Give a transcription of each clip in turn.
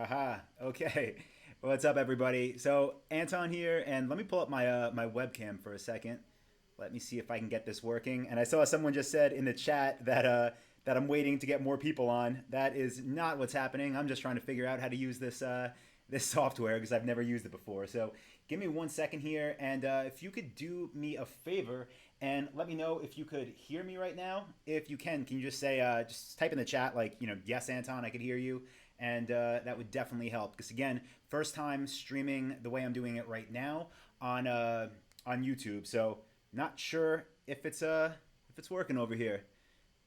Haha. Okay. What's up, everybody? So Anton here, and let me pull up my webcam for a second. Let me see if I can get this working. And I saw someone just said in the chat that I'm waiting to get more people on. That is not what's happening. I'm just trying to figure out how to use this software because I've never used it before. So give me 1 second here, and if you could do me a favor and let me know if you could hear me right now. If you can you just say just type in the chat like yes, Anton, I could hear you, and that would definitely help. Because again, first time streaming the way I'm doing it right now on YouTube, so not sure if it's working over here.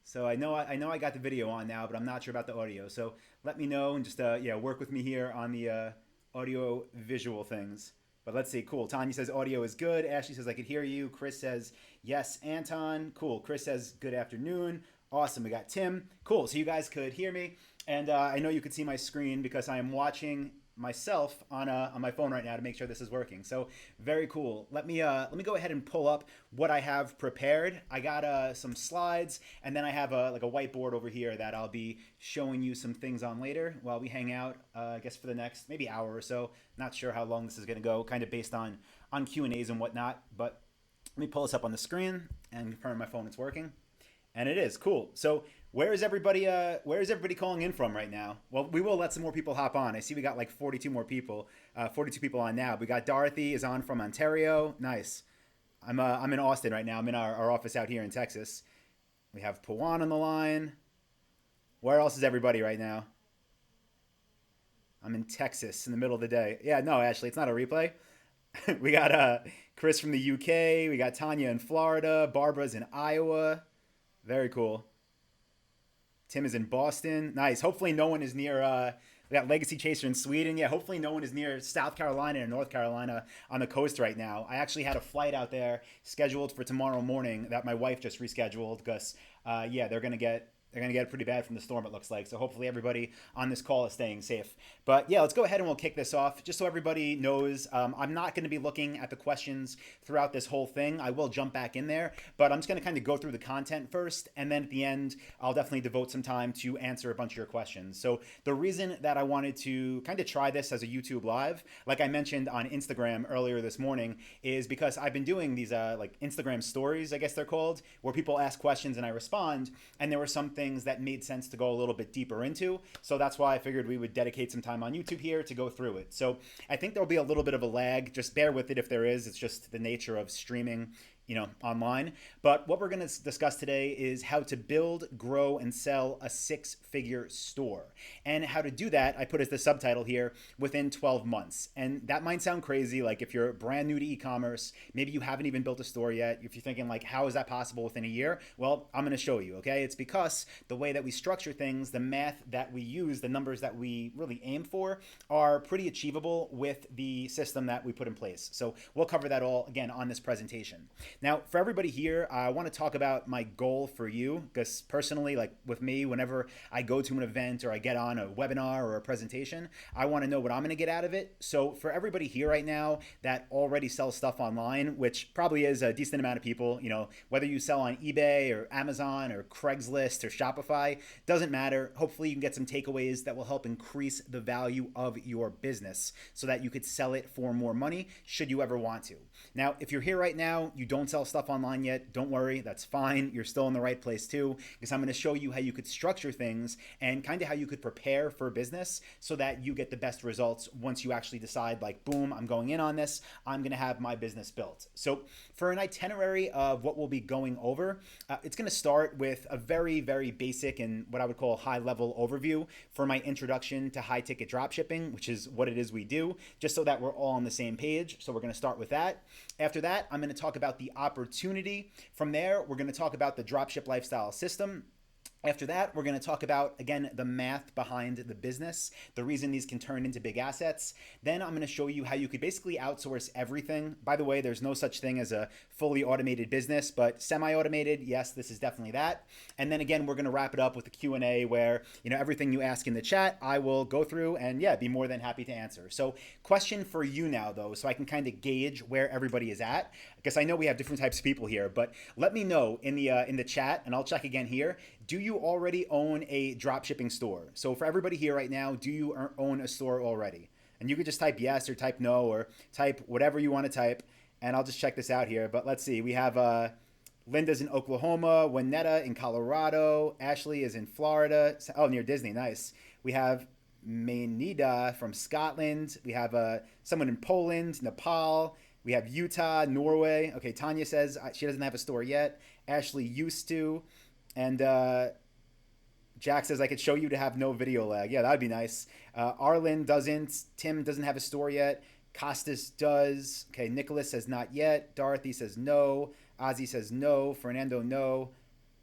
So I know I got the video on now, but I'm not sure about the audio. So let me know and just yeah, work with me here on the audio visual things. But let's see. Cool. Tanya says audio is good. Ashley says I could hear you. Chris says yes, Anton. Cool. Chris says good afternoon. Awesome. We got Tim. Cool. So you guys could hear me, and I know you could see my screen because I am watching myself on my phone right now to make sure this is working. So very cool. Let me go ahead and pull up what I have prepared. I got some slides, and then I have like a whiteboard over here that I'll be showing you some things on later while we hang out. I guess for the next maybe hour or so. Not sure how long this is going to go, kind of based on Q&As and whatnot. But let me pull this up on the screen and confirm my phone it's working. And it is cool. So where is everybody? Where is everybody calling in from right now? Well, we will let some more people hop on. I see we got like 42 more people, 42 people on now. We got Dorothy is on from Ontario. Nice. I'm in Austin right now. I'm in our office out here in Texas. We have Pawan on the line. Where else is everybody right now? I'm in Texas in the middle of the day. Yeah, no, Ashley, it's not a replay. We got Chris from the UK. We got Tanya in Florida. Barbara's in Iowa. Very cool. Tim is in Boston. Nice. Hopefully no one is near we got Legacy Chaser in Sweden. Yeah, hopefully no one is near South Carolina and North Carolina on the coast right now. I actually had a flight out there scheduled for tomorrow morning that my wife just rescheduled because yeah, they're gonna get it pretty bad from the storm, it looks like. So hopefully everybody on this call is staying safe. But yeah, let's go ahead and we'll kick this off. Just so everybody knows, I'm not gonna be looking at the questions throughout this whole thing. I will jump back in there, but I'm just gonna kind of go through the content first, and then at the end, I'll definitely devote some time to answer a bunch of your questions. So the reason that I wanted to kind of try this as a YouTube live, like I mentioned on Instagram earlier this morning, is because I've been doing these like Instagram stories, I guess they're called, where people ask questions and I respond, and there were some things that made sense to go a little bit deeper into. So that's why I figured we would dedicate some time on YouTube here to go through it. So I think there'll be a little bit of a lag. Just bear with it if there is. It's just the nature of streaming, online. But what we're going to discuss today is how to build, grow, and sell a six-figure store. And how to do that, I put as the subtitle here, within 12 months. And that might sound crazy, like if you're brand new to e-commerce, maybe you haven't even built a store yet. If you're thinking like, how is that possible within a year? Well, I'm going to show you, okay? It's because the way that we structure things, the math that we use, the numbers that we really aim for are pretty achievable with the system that we put in place. So we'll cover that all again on this presentation. Now, for everybody here, I want to talk about my goal for you, because personally, like with me, whenever I go to an event or I get on a webinar or a presentation, I want to know what I'm going to get out of it. So for everybody here right now that already sells stuff online, which probably is a decent amount of people, whether you sell on eBay or Amazon or Craigslist or Shopify, doesn't matter. Hopefully you can get some takeaways that will help increase the value of your business so that you could sell it for more money should you ever want to. Now, if you're here right now, you don't sell stuff online yet, don't worry, that's fine. You're still in the right place too, because I'm going to show you how you could structure things and kind of how you could prepare for business so that you get the best results once you actually decide like, boom, I'm going in on this, I'm going to have my business built. So for an itinerary of what we'll be going over, it's going to start with a very, very basic and what I would call high level overview for my introduction to high ticket dropshipping, which is what it is we do, just so that we're all on the same page. So we're going to start with that. After that, I'm going to talk about the opportunity. From there, we're going to talk about the dropship lifestyle system. After that, we're going to talk about, again, the math behind the business, the reason these can turn into big assets. Then I'm going to show you how you could basically outsource everything. By the way, there's no such thing as a fully automated business, but semi-automated, yes, this is definitely that. And then again, we're going to wrap it up with a Q&A where, everything you ask in the chat, I will go through and yeah, be more than happy to answer. So question for you now though, so I can kind of gauge where everybody is at, because I know we have different types of people here, but let me know in the chat, and I'll check again here. do you already own a drop shipping store? So for everybody here right now, do you own a store already? And you could just type yes or type no or type whatever you want to type. And I'll just check this out here. But let's see. We have Linda's in Oklahoma, Winetta in Colorado, Ashley is in Florida. Oh, near Disney. Nice. We have Mainida from Scotland. We have someone in Poland, Nepal. We have Utah, Norway. Okay, Tanya says she doesn't have a store yet. Ashley used to. And Jack says I could show you to have no video lag. Yeah, that would be nice. Arlen doesn't. Tim doesn't have a store yet. Costas does. Okay, Nicholas says not yet. Dorothy says no. Ozzy says no. Fernando, no.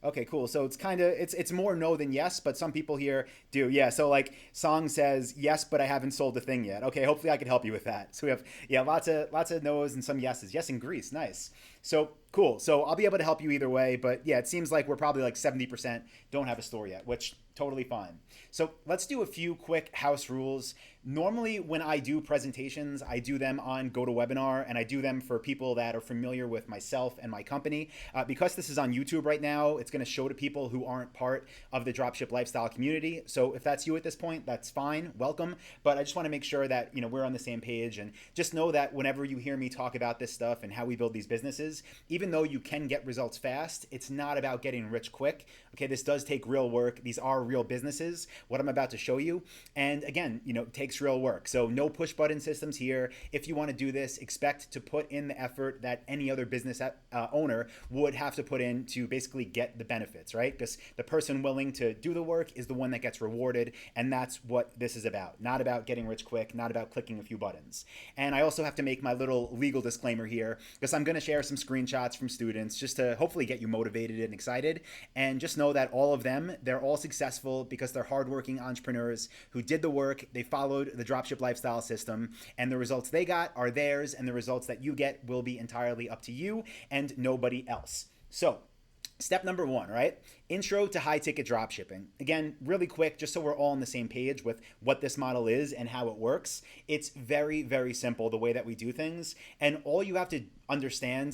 Okay, cool. So it's kind of it's more no than yes, but some people here do. Yeah. So like Song says yes, but I haven't sold the thing yet. Okay, hopefully I can help you with that. So we have lots of no's and some yeses. Yes in Greece. Nice. So cool. So I'll be able to help you either way, but yeah, it seems like we're probably like 70% don't have a store yet, which totally fine. So let's do a few quick house rules. Normally when I do presentations, I do them on GoToWebinar and I do them for people that are familiar with myself and my company. Because this is on YouTube right now, it's going to show to people who aren't part of the dropship lifestyle community. So if that's you at this point, that's fine. Welcome. But I just want to make sure that, we're on the same page, and just know that whenever you hear me talk about this stuff and how we build these businesses, even though you can get results fast, it's not about getting rich quick. Okay, this does take real work. These are real businesses, what I'm about to show you. And again, it takes real work. So no push button systems here. If you want to do this, expect to put in the effort that any other business owner would have to put in to basically get the benefits, right? Because the person willing to do the work is the one that gets rewarded. And that's what this is about. Not about getting rich quick, not about clicking a few buttons. And I also have to make my little legal disclaimer here, because I'm going to share some screenshots from students just to hopefully get you motivated and excited. And just know that all of them, they're all successful because they're hardworking entrepreneurs who did the work. They followed the dropship lifestyle system, and the results they got are theirs, and the results that you get will be entirely up to you and nobody else. So step number one, right? Intro to high ticket dropshipping. Again, really quick, just so we're all on the same page with what this model is and how it works. It's very, very simple the way that we do things. And all you have to understand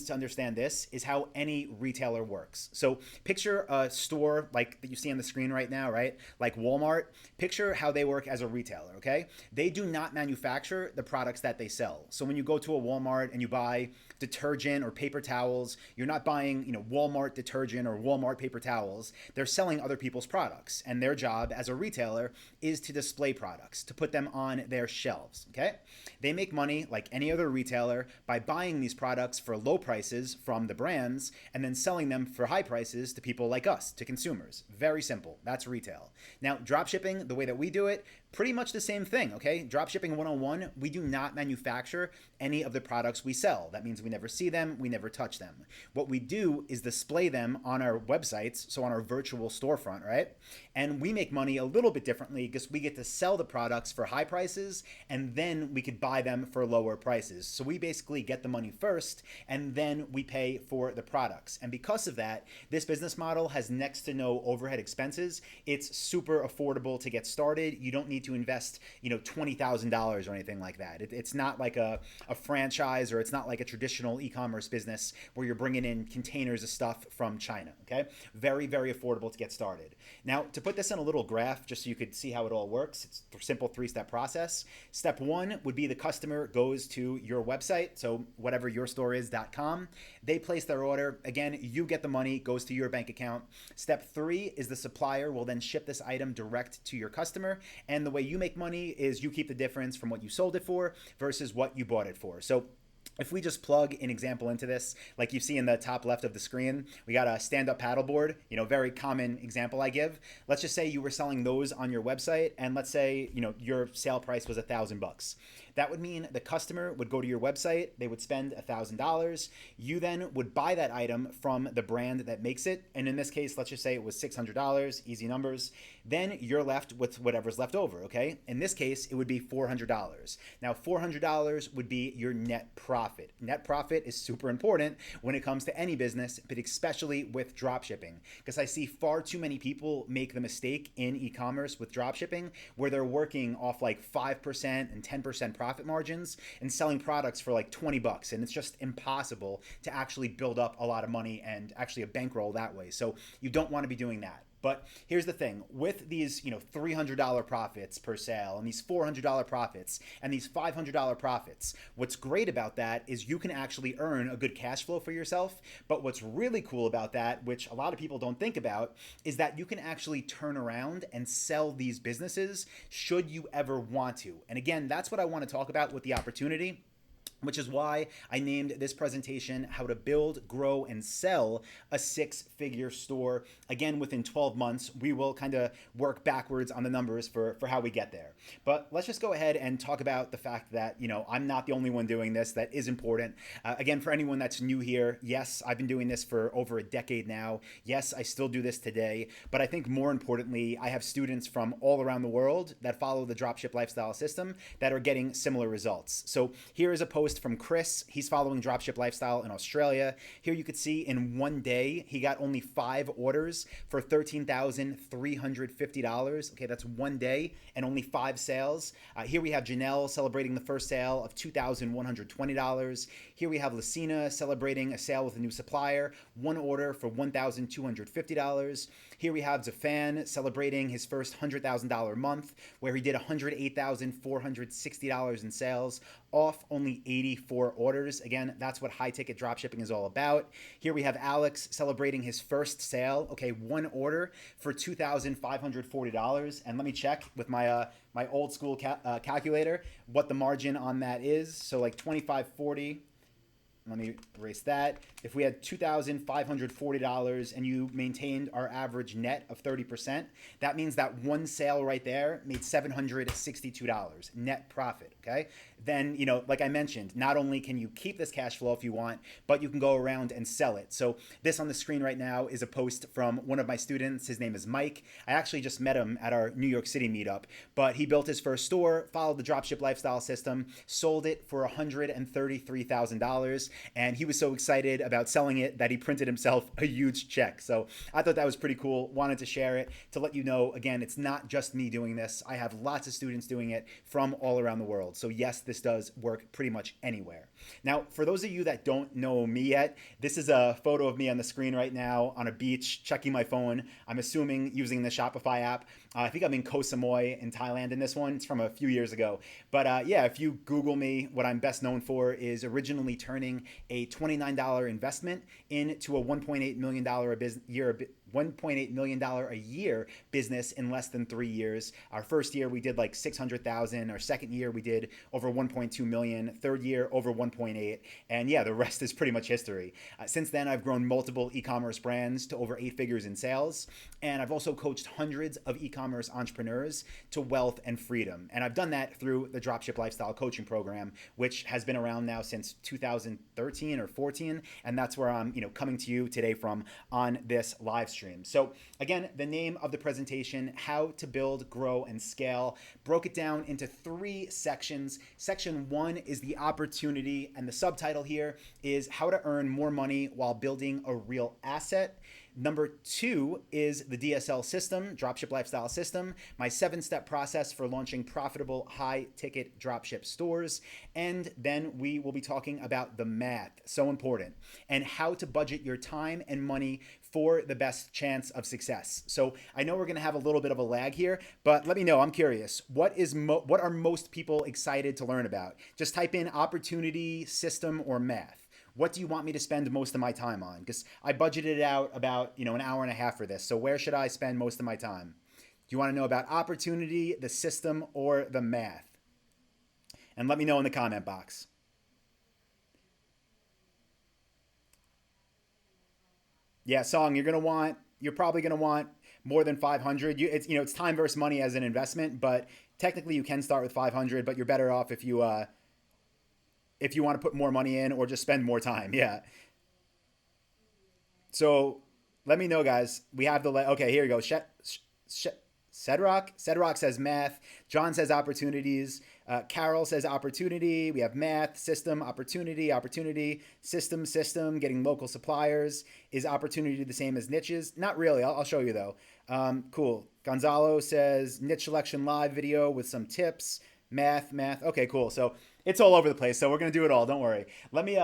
this is how any retailer works. So picture a store like that you see on the screen right now, right? Like Walmart. Picture how they work as a retailer, okay? They do not manufacture the products that they sell. So when you go to a Walmart and you buy detergent or paper towels, you're not buying, Walmart detergent or Walmart paper towels. They're selling other people's products, and their job as a retailer is to display products, to put them on their shelves, okay? They make money like any other retailer by buying these products for low prices from the brands and then selling them for high prices to people like us, to consumers. Very simple. That's retail. Now, dropshipping, the way that we do it, pretty much the same thing, okay? Dropshipping 101, we do not manufacture any of the products we sell. That means we never see them, we never touch them. What we do is display them on our websites, so on our virtual storefront, right? And we make money a little bit differently because we get to sell the products for high prices, and then we could buy them for lower prices. So we basically get the money first, and then we pay for the products. And because of that, this business model has next to no overhead expenses. It's super affordable to get started. You don't need to invest, $20,000 or anything like that. It's not like a franchise, or it's not like a traditional e-commerce business where you're bringing in containers of stuff from China, okay? Very, very affordable to get started. Now, to put this in a little graph, just so you could see how it all works, it's a simple three-step process. Step one would be the customer goes to your website, so whatever yourstore.com. They place their order. Again, you get the money, goes to your bank account. Step three is the supplier will then ship this item direct to your customer, and the way you make money is you keep the difference from what you sold it for versus what you bought it for. So if we just plug an example into this, like you see in the top left of the screen, we got a stand-up paddleboard, very common example I give. Let's just say you were selling those on your website, and let's say, your sale price was $1,000. That would mean the customer would go to your website, they would spend $1,000. You then would buy that item from the brand that makes it. And in this case, let's just say it was $600, easy numbers. Then you're left with whatever's left over, okay? In this case, it would be $400. Now, $400 would be your net profit. Net profit is super important when it comes to any business, but especially with drop shipping, because I see far too many people make the mistake in e-commerce with drop shipping where they're working off like 5% and 10% profit margins and selling products for like $20. And it's just impossible to actually build up a lot of money and actually a bankroll that way. So you don't want to be doing that. But here's the thing with these, $300 profits per sale and these $400 profits and these $500 profits, what's great about that is you can actually earn a good cash flow for yourself. But what's really cool about that, which a lot of people don't think about, is that you can actually turn around and sell these businesses should you ever want to. And again, that's what I want to talk about with the opportunity, which is why I named this presentation How to Build, Grow, and Sell a Six-Figure Store. Again, within 12 months, we will kind of work backwards on the numbers for how we get there. But let's just go ahead and talk about the fact that, I'm not the only one doing this. That is important. Again, for anyone that's new here, yes, I've been doing this for over a decade now. Yes, I still do this today. But I think more importantly, I have students from all around the world that follow the dropship lifestyle system that are getting similar results. So here is a post from Chris. He's following dropship lifestyle in Australia. Here you could see in one day, he got only 5 orders for $13,350. Okay, that's one day and only 5 sales. Here we have Janelle celebrating the first sale of $2,120. Here we have Lucina celebrating a sale with a new supplier, 1 order for $1,250. Here we have Zafan celebrating his first $100,000 month, where he did $108,460 in sales off only 84 orders. Again, that's what high ticket dropshipping is all about. Here we have Alex celebrating his first sale. Okay, 1 order for $2,540. And let me check with my my old school calculator what the margin on that is. So like 2540. Let me erase that. If we had $2,540 and you maintained our average net of 30%, that means that one sale right there made $762 net profit, okay? Then, like I mentioned, not only can you keep this cash flow if you want, but you can go around and sell it. So this on the screen right now is a post from one of my students. His name is Mike. I actually just met him at our New York City meetup, but he built his first store, followed the dropship lifestyle system, sold it for $133,000. And he was so excited about selling it that he printed himself a huge check. So I thought that was pretty cool. Wanted to share it to let you know, again, it's not just me doing this. I have lots of students doing it from all around the world. So yes, this does work pretty much anywhere. Now, for those of you that don't know me yet, this is a photo of me on the screen right now on a beach, checking my phone. I'm assuming using the Shopify app. I think I'm in Koh Samui in Thailand in this one. It's from a few years ago. But yeah, if you Google me, what I'm best known for is originally turning a $29 investment into a $1.8 million $1.8 million a year business in less than 3 years. Our first year we did like 600,000. Our second year we did over 1.2 million. Third year over 1.8. And yeah, the rest is pretty much history. Since then, I've grown multiple e-commerce brands to over 8 figures in sales. And I've also coached hundreds of e-commerce entrepreneurs to wealth and freedom. And I've done that through the Dropship Lifestyle Coaching Program, which has been around now since 2013 or 14. And that's where I'm, coming to you today from on this live stream. So again, the name of the presentation, How to Build, Grow, and Scale, broke it down into 3 sections. Section 1 is the opportunity, and the subtitle here is How to Earn More Money While Building a Real Asset. Number 2 is the DSL system, Dropship Lifestyle System, my 7-step process for launching profitable high-ticket dropship stores. And then we will be talking about the math, so important, and how to budget your time and money for the best chance of success. So I know we're going to have a little bit of a lag here, but let me know. I'm curious. What are most people excited to learn about? Just type in opportunity, system, or math. What do you want me to spend most of my time on? Because I budgeted out about, an hour and a half for this. So where should I spend most of my time? Do you want to know about opportunity, the system, or the math? And let me know in the comment box. Yeah, Song, you're probably gonna want more than 500. It's time versus money as an investment, but technically you can start with 500, but you're better off if you want to put more money in or just spend more time. Yeah. So let me know, guys. We have okay, here we go. Sedrock says math. John says opportunities. Carol says opportunity. We have math, system, opportunity, system, getting local suppliers. Is opportunity the same as niches? Not really. I'll show you though. Cool. Gonzalo says niche selection live video with some tips. Math. Okay, cool. So It's all over the place, so we're gonna do it all. Don't worry. Let me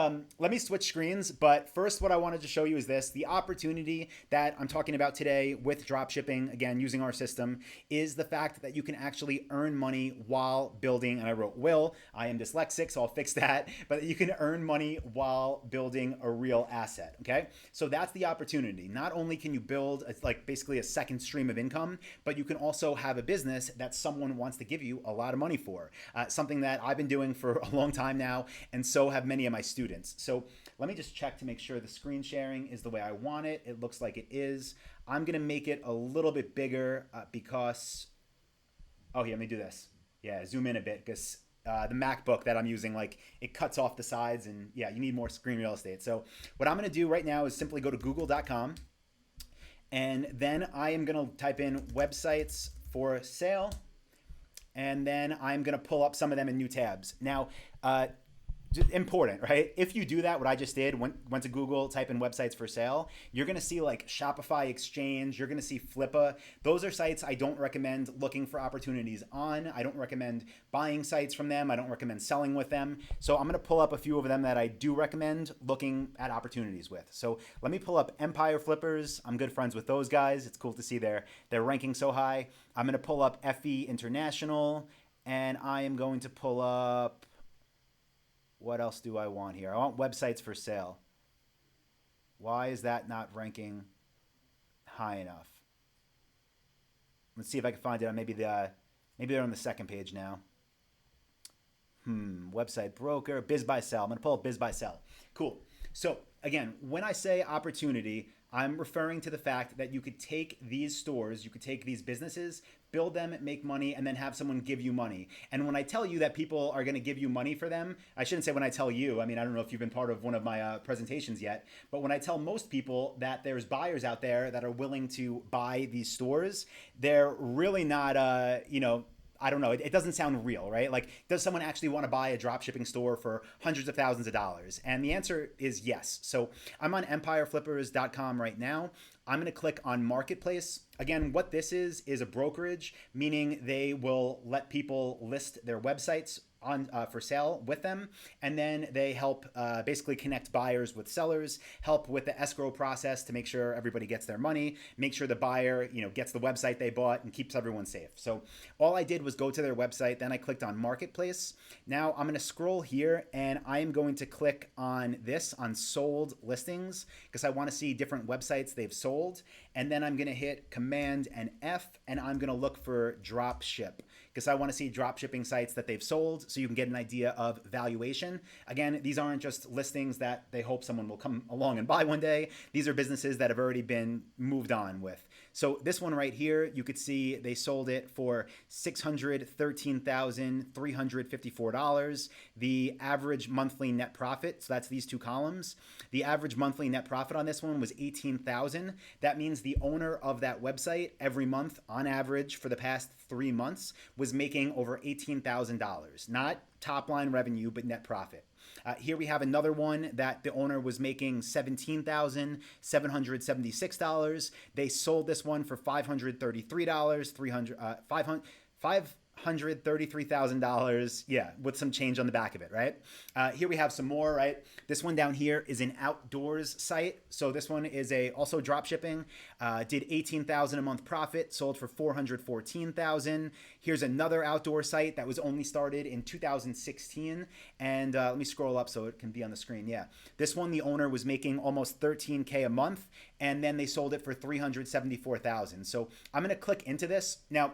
switch screens. But first, what I wanted to show you is this: the opportunity that I'm talking about today with drop shipping, again using our system, is the fact that you can actually earn money while building. And I wrote will. I am dyslexic, so I'll fix that. But you can earn money while building a real asset. Okay, so that's the opportunity. Not only can you build like basically a second stream of income, but you can also have a business that someone wants to give you a lot of money for. Something that I've been doing for a long time now, and so have many of my students. So let me just check to make sure the screen sharing is the way I want it. It looks like it is. I'm gonna make it a little bit bigger because, oh yeah, let me do this. Yeah, zoom in a bit because the MacBook that I'm using, like it cuts off the sides, and yeah, you need more screen real estate. So what I'm gonna do right now is simply go to google.com, and then I am gonna type in websites for sale, and then I'm gonna pull up some of them in new tabs. Now, important, right? If you do that, what I just did, went to Google, type in websites for sale, you're gonna see like Shopify Exchange, you're gonna see Flippa. Those are sites I don't recommend looking for opportunities on. I don't recommend buying sites from them. I don't recommend selling with them. So I'm gonna pull up a few of them that I do recommend looking at opportunities with. So let me pull up Empire Flippers. I'm good friends with those guys. It's cool to see their ranking so high. I'm gonna pull up FE International, and I am going to pull up, what else do I want here? I want websites for sale. Why is that not ranking high enough? Let's see if I can find it on maybe they're on the second page now. Website broker, biz buy sell. I'm gonna pull up biz buy sell. Cool. So again, when I say opportunity, I'm referring to the fact that you could take these stores, you could take these businesses, build them, make money, and then have someone give you money. And when I tell you that people are going to give you money for them, I shouldn't say when I tell you. I mean, I don't know if you've been part of one of my presentations yet, but when I tell most people that there's buyers out there that are willing to buy these stores, they're really not, I don't know. It doesn't sound real, right? Like, does someone actually want to buy a drop shipping store for hundreds of thousands of dollars? And the answer is yes. So I'm on empireflippers.com right now. I'm going to click on Marketplace. Again, what this is a brokerage, meaning they will let people list their websites on for sale with them, and then they help basically connect buyers with sellers, help with the escrow process to make sure everybody gets their money, make sure the buyer gets the website they bought, and keeps everyone safe. So all I did was go to their website, then I clicked on Marketplace. Now I'm going to scroll here, and I am going to click on this on sold listings because I want to see different websites they've sold, and then I'm going to hit Command and F, and I'm going to look for drop ship because I want to see drop shipping sites that they've sold so you can get an idea of valuation. Again, these aren't just listings that they hope someone will come along and buy one day. These are businesses that have already been moved on with. So this one right here, you could see they sold it for $613,354. The average monthly net profit, so that's these two columns. The average monthly net profit on this one was $18,000. That means the owner of that website every month, on average for the past 3 months, was making over $18,000. Not top line revenue, but net profit. Here we have another one that the owner was making $17,776. They sold this one for $533, $533,000, yeah, with some change on the back of it, right? Here we have some more, right? This one down here is an outdoors site. So this one is also drop shipping. Did $18,000 a month profit, sold for $414,000. Here's another outdoor site that was only started in 2016. And let me scroll up so it can be on the screen. Yeah, this one, the owner was making almost $13K a month, and then they sold it for $374,000. So I'm gonna click into this now.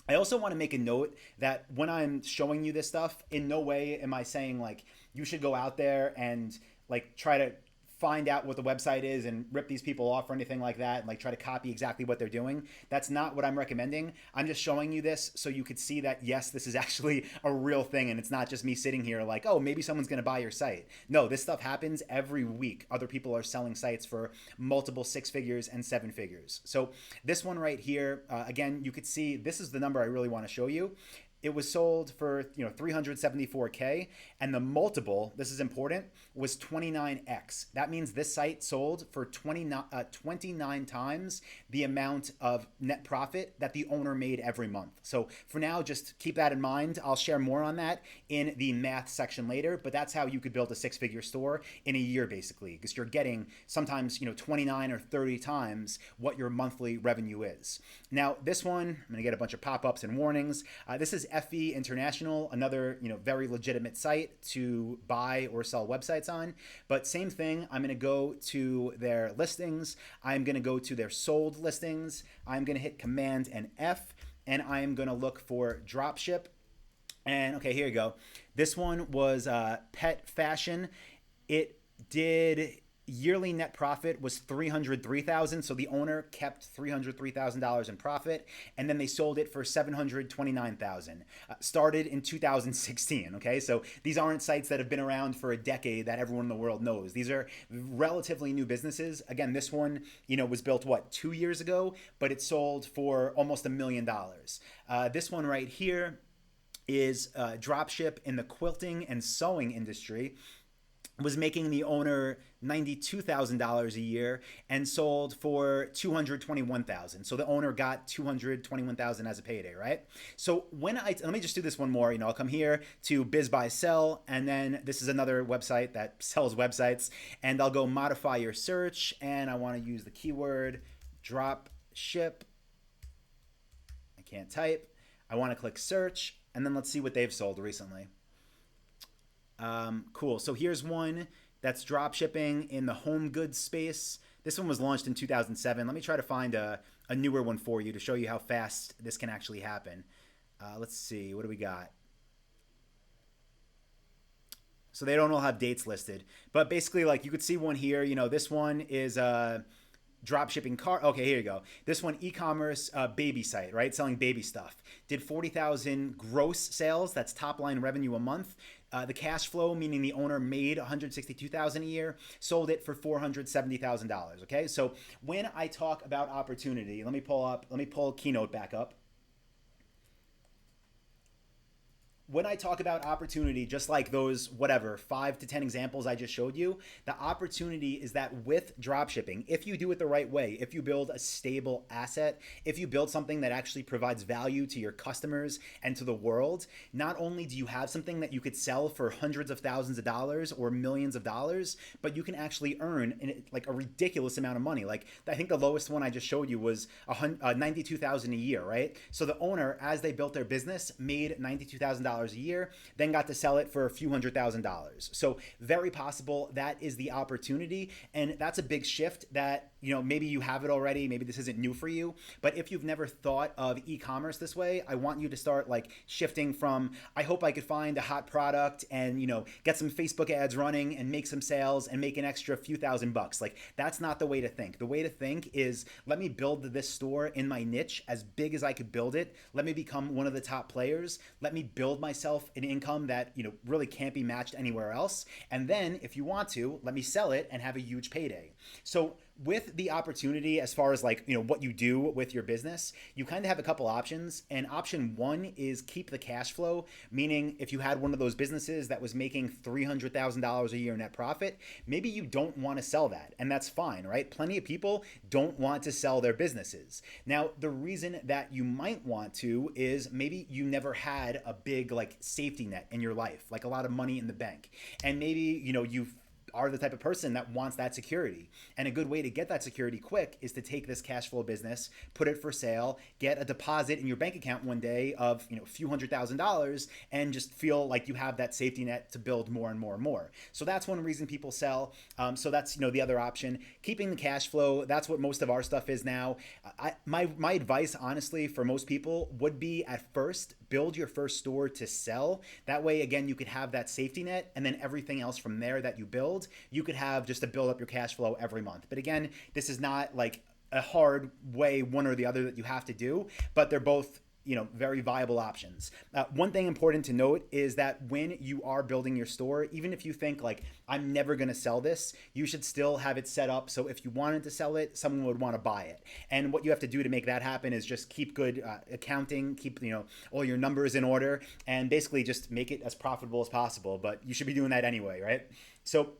I also want to make a note that when I'm showing you this stuff, in no way am I saying like you should go out there and like try to find out what the website is and rip these people off or anything like that and like try to copy exactly what they're doing. That's not what I'm recommending. I'm just showing you this so you could see that yes, this is actually a real thing, and it's not just me sitting here like, oh, maybe someone's going to buy your site. No, this stuff happens every week. Other people are selling sites for multiple 6 figures and 7 figures. So this one right here, again, you could see this is the number I really want to show you. It was sold for 374K, and the multiple, this is important, was 29x. That means this site sold for 29 times the amount of net profit that the owner made every month. So for now, just keep that in mind. I'll share more on that in the math section later, but that's how you could build a six-figure store in a year, basically, because you're getting sometimes 29 or 30 times what your monthly revenue is. Now this one, I'm going to get a bunch of pop-ups and warnings. This is FE International, another very legitimate site to buy or sell websites on. But same thing, I'm going to go to their listings. I'm going to go to their sold listings. I'm going to hit Command and F, and I'm going to look for dropship. And okay, here you go. This one was pet fashion. It did yearly net profit was $303,000, so the owner kept $303,000 in profit, and then they sold it for $729,000. Started in 2016. Okay, so these aren't sites that have been around for a decade that everyone in the world knows. These are relatively new businesses. Again, this one was built 2 years ago, but it sold for almost $1 million. This one right here is dropship in the quilting and sewing industry. Was making the owner $92,000 a year and sold for $221,000. So the owner got $221,000 as a payday, right? So let me just do this one more. I'll come here to Biz Buy Sell, and then this is another website that sells websites, and I'll go modify your search, and I want to use the keyword drop ship. I can't type. I want to click search, and then let's see what they've sold recently. Cool. So here's one that's drop shipping in the home goods space. This one was launched in 2007. Let me try to find a newer one for you to show you how fast this can actually happen. Let's see. What do we got? So they don't all have dates listed. But basically, you could see one here. This one is drop shipping car. Okay, here you go. This one, e-commerce baby site, right? Selling baby stuff. Did 40,000 gross sales. That's top line revenue a month. The cash flow, meaning the owner made $162,000 a year, sold it for $470,000. Okay, so when I talk about opportunity, let me pull Keynote back up. When I talk about opportunity, just like those 5 to 10 examples I just showed you, the opportunity is that with dropshipping, if you do it the right way, if you build a stable asset, if you build something that actually provides value to your customers and to the world, not only do you have something that you could sell for hundreds of thousands of dollars or millions of dollars, but you can actually earn a ridiculous amount of money. I think the lowest one I just showed you was $92,000 a year, right? So the owner, as they built their business, made $92,000 a year, then got to sell it for a few $100,000. So very possible that is the opportunity, and that's a big shift that maybe you have it already, maybe this isn't new for you, but if you've never thought of e-commerce this way, I want you to start shifting from, I hope I could find a hot product and get some Facebook ads running and make some sales and make an extra few $1,000. That's not the way to think. The way to think is, let me build this store in my niche as big as I could build it. Let me become one of the top players. Let me build myself an income that really can't be matched anywhere else, and then if you want to, let me sell it and have a huge payday. So with the opportunity, as far as what you do with your business, you kind of have a couple options. And option one is keep the cash flow, meaning if you had one of those businesses that was making $300,000 a year net profit, maybe you don't want to sell that, and that's fine, right? Plenty of people don't want to sell their businesses. Now, the reason that you might want to is maybe you never had a big safety net in your life, a lot of money in the bank, and maybe you've are the type of person that wants that security. And a good way to get that security quick is to take this cash flow business, put it for sale, get a deposit in your bank account one day of a few $100,000, and just feel like you have that safety net to build more and more and more. So that's one reason people sell. So that's the other option. Keeping the cash flow, that's what most of our stuff is now. My advice, honestly, for most people would be, at first, build your first store to sell. That way, again, you could have that safety net, and then everything else from there that you build, you could have just to build up your cash flow every month. But again, this is not a hard way, one or the other, that you have to do, but they're both very viable options. One thing important to note is that when you are building your store, even if you think like I'm never going to sell this, you should still have it set up so if you wanted to sell it, someone would want to buy it. And what you have to do to make that happen is just keep good accounting, keep all your numbers in order, and basically just make it as profitable as possible. But you should be doing that anyway, right? So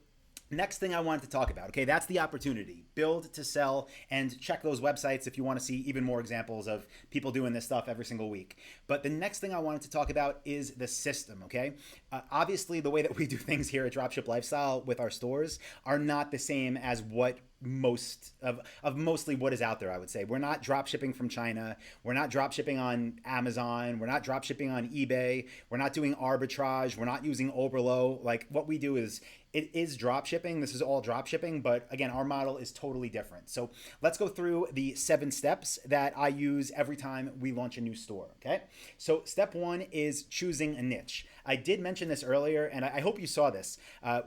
next thing I wanted to talk about, okay, that's the opportunity. Build to sell, and check those websites if you want to see even more examples of people doing this stuff every single week. But the next thing I wanted to talk about is the system, okay? Obviously, the way that we do things here at Dropship Lifestyle with our stores are not the same as what mostly what is out there. I would say we're not drop shipping from China, we're not drop shipping on Amazon, we're not drop shipping on eBay, we're not doing arbitrage, we're not using Oberlo. Like what we do is it is drop shipping. This is all drop shipping, but again, our model is totally different. So let's go through the 7 steps that I use every time we launch a new store. Okay, so step 1 is choosing a niche. I did mention this earlier, and I hope you saw this.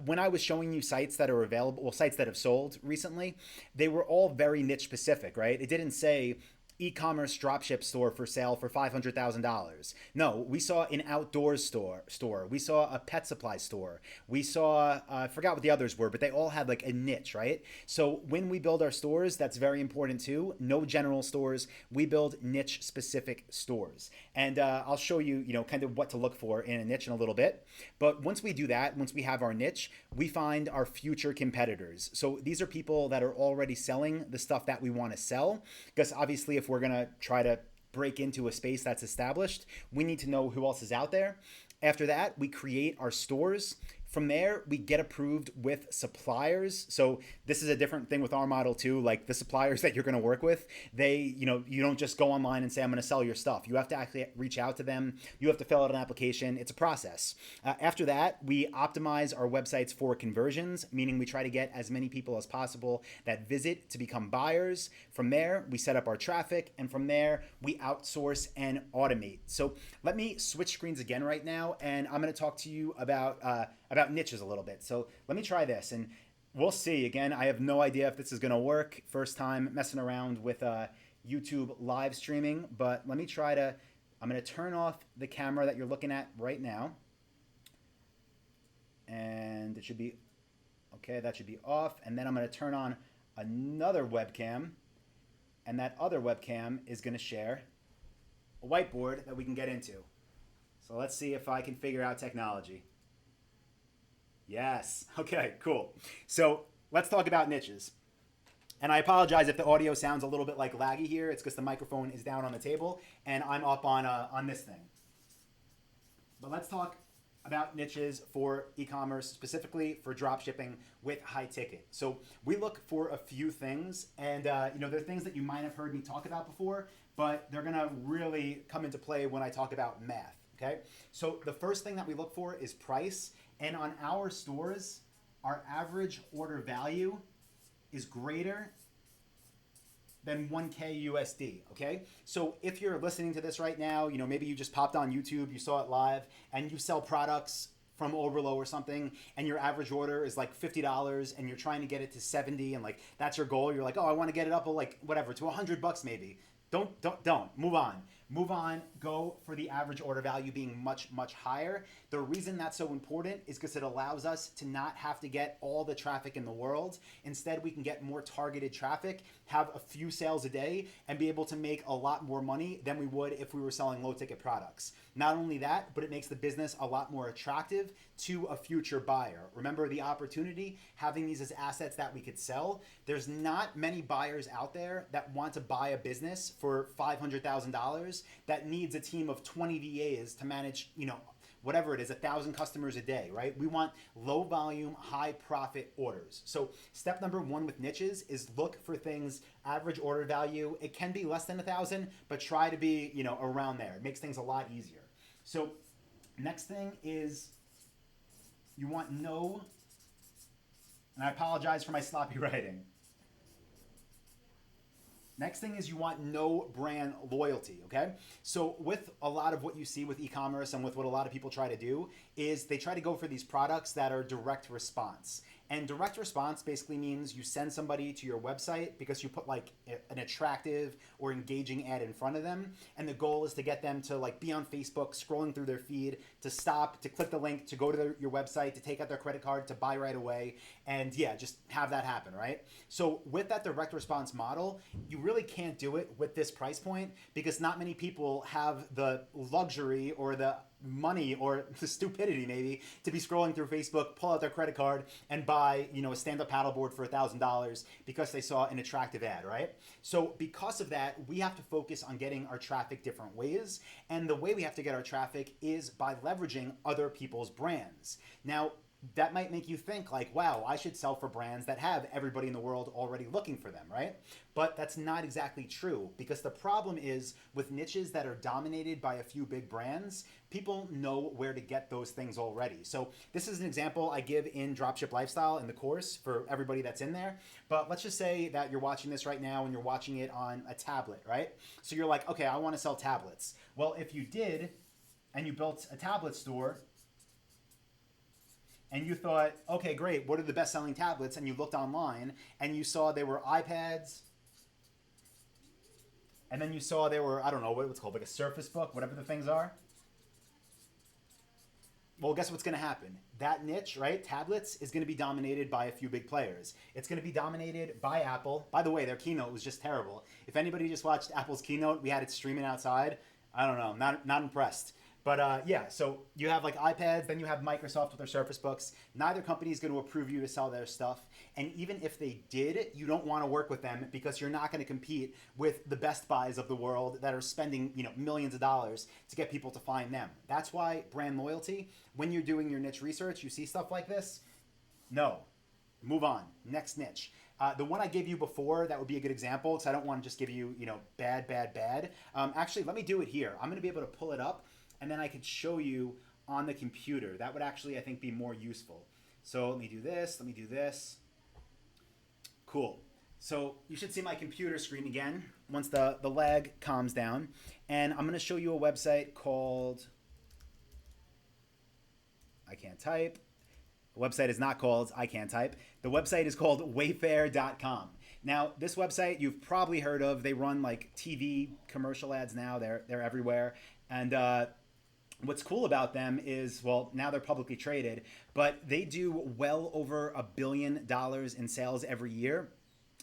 When I was showing you sites that are available, well, sites that have sold recently, they were all very niche specific, right? It didn't say e-commerce dropship store for sale for $500,000. No, we saw an outdoors store. We saw a pet supply store. We saw, I forgot what the others were, but they all had like a niche, right? So when we build our stores, that's very important too. No general stores. We build niche specific stores. And I'll show you, kind of what to look for in a niche in a little bit. But once we do that, once we have our niche, we find our future competitors. So these are people that are already selling the stuff that we want to sell, because obviously if we're going to try to break into a space that's established, we need to know who else is out there. After that, we create our stores. From there, we get approved with suppliers. So this is a different thing with our model too. Like the suppliers that you're going to work with, they, you don't just go online and say, I'm going to sell your stuff. You have to actually reach out to them. You have to fill out an application. It's a process. After that, we optimize our websites for conversions, meaning we try to get as many people as possible that visit to become buyers. From there, we set up our traffic. And from there, we outsource and automate. So let me switch screens again right now. And I'm going to talk to you about niches a little bit. So let me try this and we'll see. Again, I have no idea if this is going to work. First time messing around with YouTube live streaming, but let me try to, I'm going to turn off the camera that you're looking at right now. And it should be, okay, that should be off. And then I'm going to turn on another webcam, and that other webcam is going to share a whiteboard that we can get into. So let's see if I can figure out technology. Yes. Okay, cool. So let's talk about niches. And I apologize if the audio sounds a little bit like laggy here. It's because the microphone is down on the table and I'm up on this thing. But let's talk about niches for e-commerce, specifically for drop shipping with high ticket. So we look for a few things, and there are things that you might have heard me talk about before, but they're gonna really come into play when I talk about math. Okay. So the first thing that we look for is price. And on our stores, our average order value is greater than 1K USD, okay? So if you're listening to this right now, maybe you just popped on YouTube, you saw it live, and you sell products from Oberlo or something, and your average order is like $50, and you're trying to get it to 70, and like that's your goal. You're like, oh, I want to get it up, like whatever, to $100 maybe. Don't. Move on. Go for the average order value being much, much higher. The reason that's so important is because it allows us to not have to get all the traffic in the world. Instead, we can get more targeted traffic, have a few sales a day, and be able to make a lot more money than we would if we were selling low ticket products. Not only that, but it makes the business a lot more attractive to a future buyer. Remember the opportunity, having these as assets that we could sell. There's not many buyers out there that want to buy a business for $500,000 that needs a team of 20 VAs to manage, whatever it is, 1,000 customers a day, right? We want low volume, high profit orders. So step number 1 with niches is look for things, average order value. It can be less than 1,000, but try to be, around there. It makes things a lot easier. So next thing is you want no, and I apologize for my sloppy writing. Next thing is you want no brand loyalty, okay? So with a lot of what you see with e-commerce and with what a lot of people try to do is they try to go for these products that are direct response. And direct response basically means you send somebody to your website because you put like an attractive or engaging ad in front of them. And the goal is to get them to like be on Facebook, scrolling through their feed, to stop, to click the link, to go to your website, to take out their credit card, to buy right away. And yeah, just have that happen, right? So with that direct response model, you really can't do it with this price point because not many people have the luxury or the money or the stupidity maybe to be scrolling through Facebook, pull out their credit card and buy, a stand-up paddleboard for $1,000 because they saw an attractive ad, right? So because of that, we have to focus on getting our traffic different ways. And the way we have to get our traffic is by leveraging other people's brands. Now, that might make you think like, wow, I should sell for brands that have everybody in the world already looking for them, right? But that's not exactly true because the problem is with niches that are dominated by a few big brands, people know where to get those things already. So this is an example I give in Dropship Lifestyle in the course for everybody that's in there. But let's just say that you're watching this right now and you're watching it on a tablet, right? So you're like, okay, I want to sell tablets. Well, if you did and you built a tablet store, and you thought, okay, great, what are the best selling tablets? And you looked online and you saw they were iPads, and then you saw they were, I don't know, what's called, like a Surface Book, whatever the things are. Well, guess what's going to happen? That niche, right, tablets, is going to be dominated by a few big players. It's going to be dominated by Apple. By the way, their keynote was just terrible. If anybody just watched Apple's keynote, we had it streaming outside. I don't know, not impressed. But yeah, so you have like iPads, then you have Microsoft with their Surface Books. Neither company is going to approve you to sell their stuff. And even if they did, you don't want to work with them because you're not going to compete with the Best Buys of the world that are spending, millions of dollars to get people to find them. That's why brand loyalty, when you're doing your niche research, you see stuff like this. No, move on. Next niche. The one I gave you before, that would be a good example because I don't want to just give you, bad. Actually, let me do it here. I'm going to be able to pull it up and then I could show you on the computer. That would actually, I think, be more useful. So let me do this. Cool. So you should see my computer screen again once the lag calms down. And I'm going to show you a website called, I can't type. The website is not called I Can't Type. The website is called wayfair.com. Now, this website you've probably heard of. They run like TV commercial ads now. They're everywhere. And what's cool about them is, well, now they're publicly traded, but they do well over $1 billion in sales every year.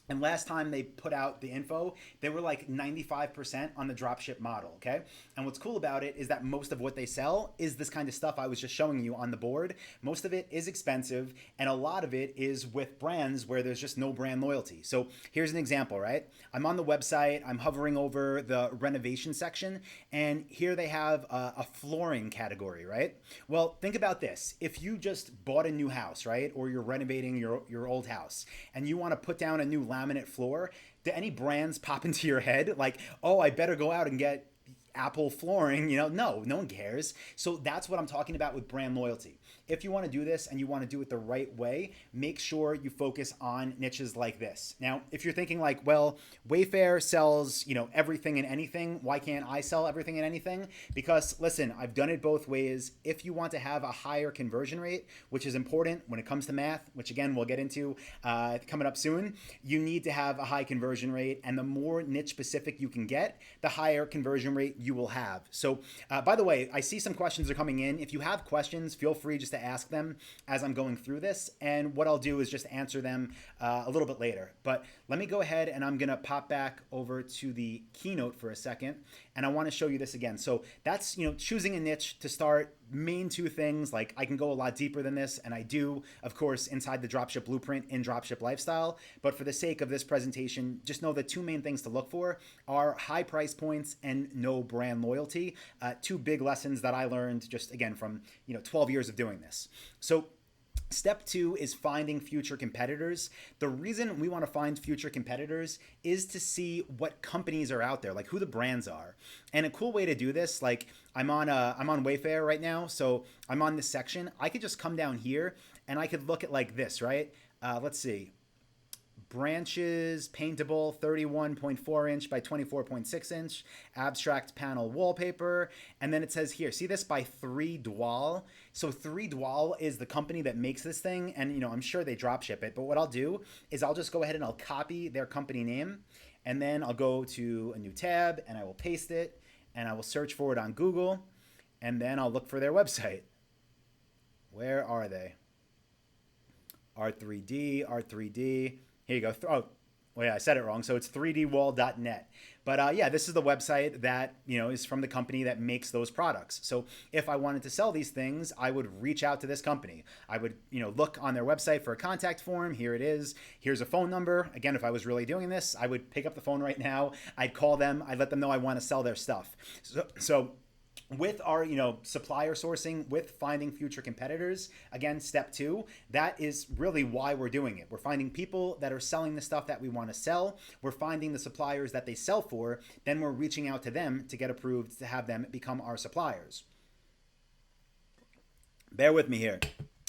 And last time they put out the info, they were like 95% on the dropship model, okay? And what's cool about it is that most of what they sell is this kind of stuff I was just showing you on the board. Most of it is expensive, and a lot of it is with brands where there's just no brand loyalty. So here's an example, right? I'm on the website, I'm hovering over the renovation section, and here they have a flooring category, right? Well, think about this. If you just bought a new house, right? Or you're renovating your old house, and you want to put down a new laminate floor, do any brands pop into your head like, oh, I better go out and get Apple flooring? No one cares. So that's what I'm talking about with brand loyalty. If you want to do this and you want to do it the right way, make sure you focus on niches like this. Now, if you're thinking like, well, Wayfair sells, everything and anything, why can't I sell everything and anything? Because listen, I've done it both ways. If you want to have a higher conversion rate, which is important when it comes to math, which again, we'll get into coming up soon, you need to have a high conversion rate. And the more niche specific you can get, the higher conversion rate you will have. So by the way, I see some questions are coming in. If you have questions, feel free just to ask them as I'm going through this. And what I'll do is just answer them a little bit later. But let me go ahead and I'm going to pop back over to the keynote for a second. And I want to show you this again. So that's, choosing a niche to start. Main two things, like I can go a lot deeper than this, and I do, of course, inside the Dropship Blueprint in Dropship Lifestyle. But for the sake of this presentation, just know the two main things to look for are high price points and no brand loyalty. Two big lessons that I learned just, again, from 12 years of doing this. So step 2 is finding future competitors. The reason we want to find future competitors is to see what companies are out there, like who the brands are. And a cool way to do this, like I'm on Wayfair right now, so I'm on this section. I could just come down here and I could look at like this, right? Let's see. branches, paintable, 31.4 inch by 24.6 inch, abstract panel wallpaper. And then it says here, see this by 3 Dwal. So 3 Dwal is the company that makes this thing. And, I'm sure they drop ship it. But what I'll do is I'll just go ahead and I'll copy their company name. And then I'll go to a new tab and I will paste it. And I will search for it on Google. And then I'll look for their website. Where are they? R3D, R3D. Here you go. Oh, well, yeah, I said it wrong. So it's 3dwall.net. But yeah, this is the website that, is from the company that makes those products. So if I wanted to sell these things, I would reach out to this company. I would, look on their website for a contact form. Here it is. Here's a phone number. Again, if I was really doing this, I would pick up the phone right now. I'd call them. I'd let them know I want to sell their stuff. So with our supplier sourcing, with finding future competitors, again, step 2, that is really why we're doing it. We're finding people that are selling the stuff that we want to sell. We're finding the suppliers that they sell for. Then we're reaching out to them to get approved to have them become our suppliers. Bear with me here.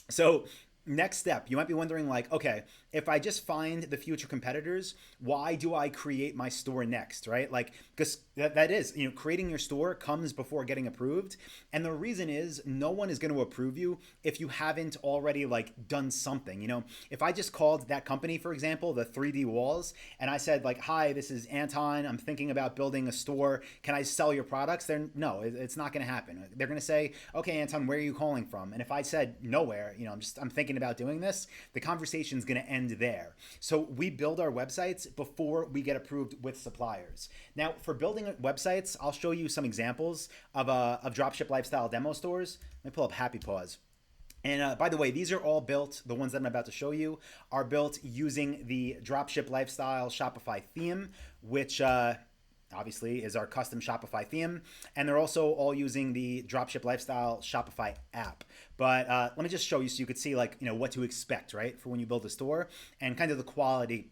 So next step, you might be wondering, like, okay, if I just find the future competitors, why do I create my store next, right? Like, because that is, creating your store comes before getting approved. And the reason is no one is going to approve you if you haven't already done something. If I just called that company, for example, the 3D Walls, and I said like, hi, this is Anton. I'm thinking about building a store. Can I sell your products? Then no, it's not going to happen. They're going to say, okay, Anton, where are you calling from? And if I said nowhere, I'm thinking about doing this, the conversation's going to end there. So we build our websites before we get approved with suppliers. Now, for building websites, I'll show you some examples of dropship lifestyle demo stores. Let me pull up Happy Paws. And by the way, these are all built, the ones that I'm about to show you, are built using the Dropship Lifestyle Shopify theme, which obviously is our custom Shopify theme. And they're also all using the Dropship Lifestyle Shopify app. But let me just show you so you could see what to expect, right, for when you build a store and kind of the quality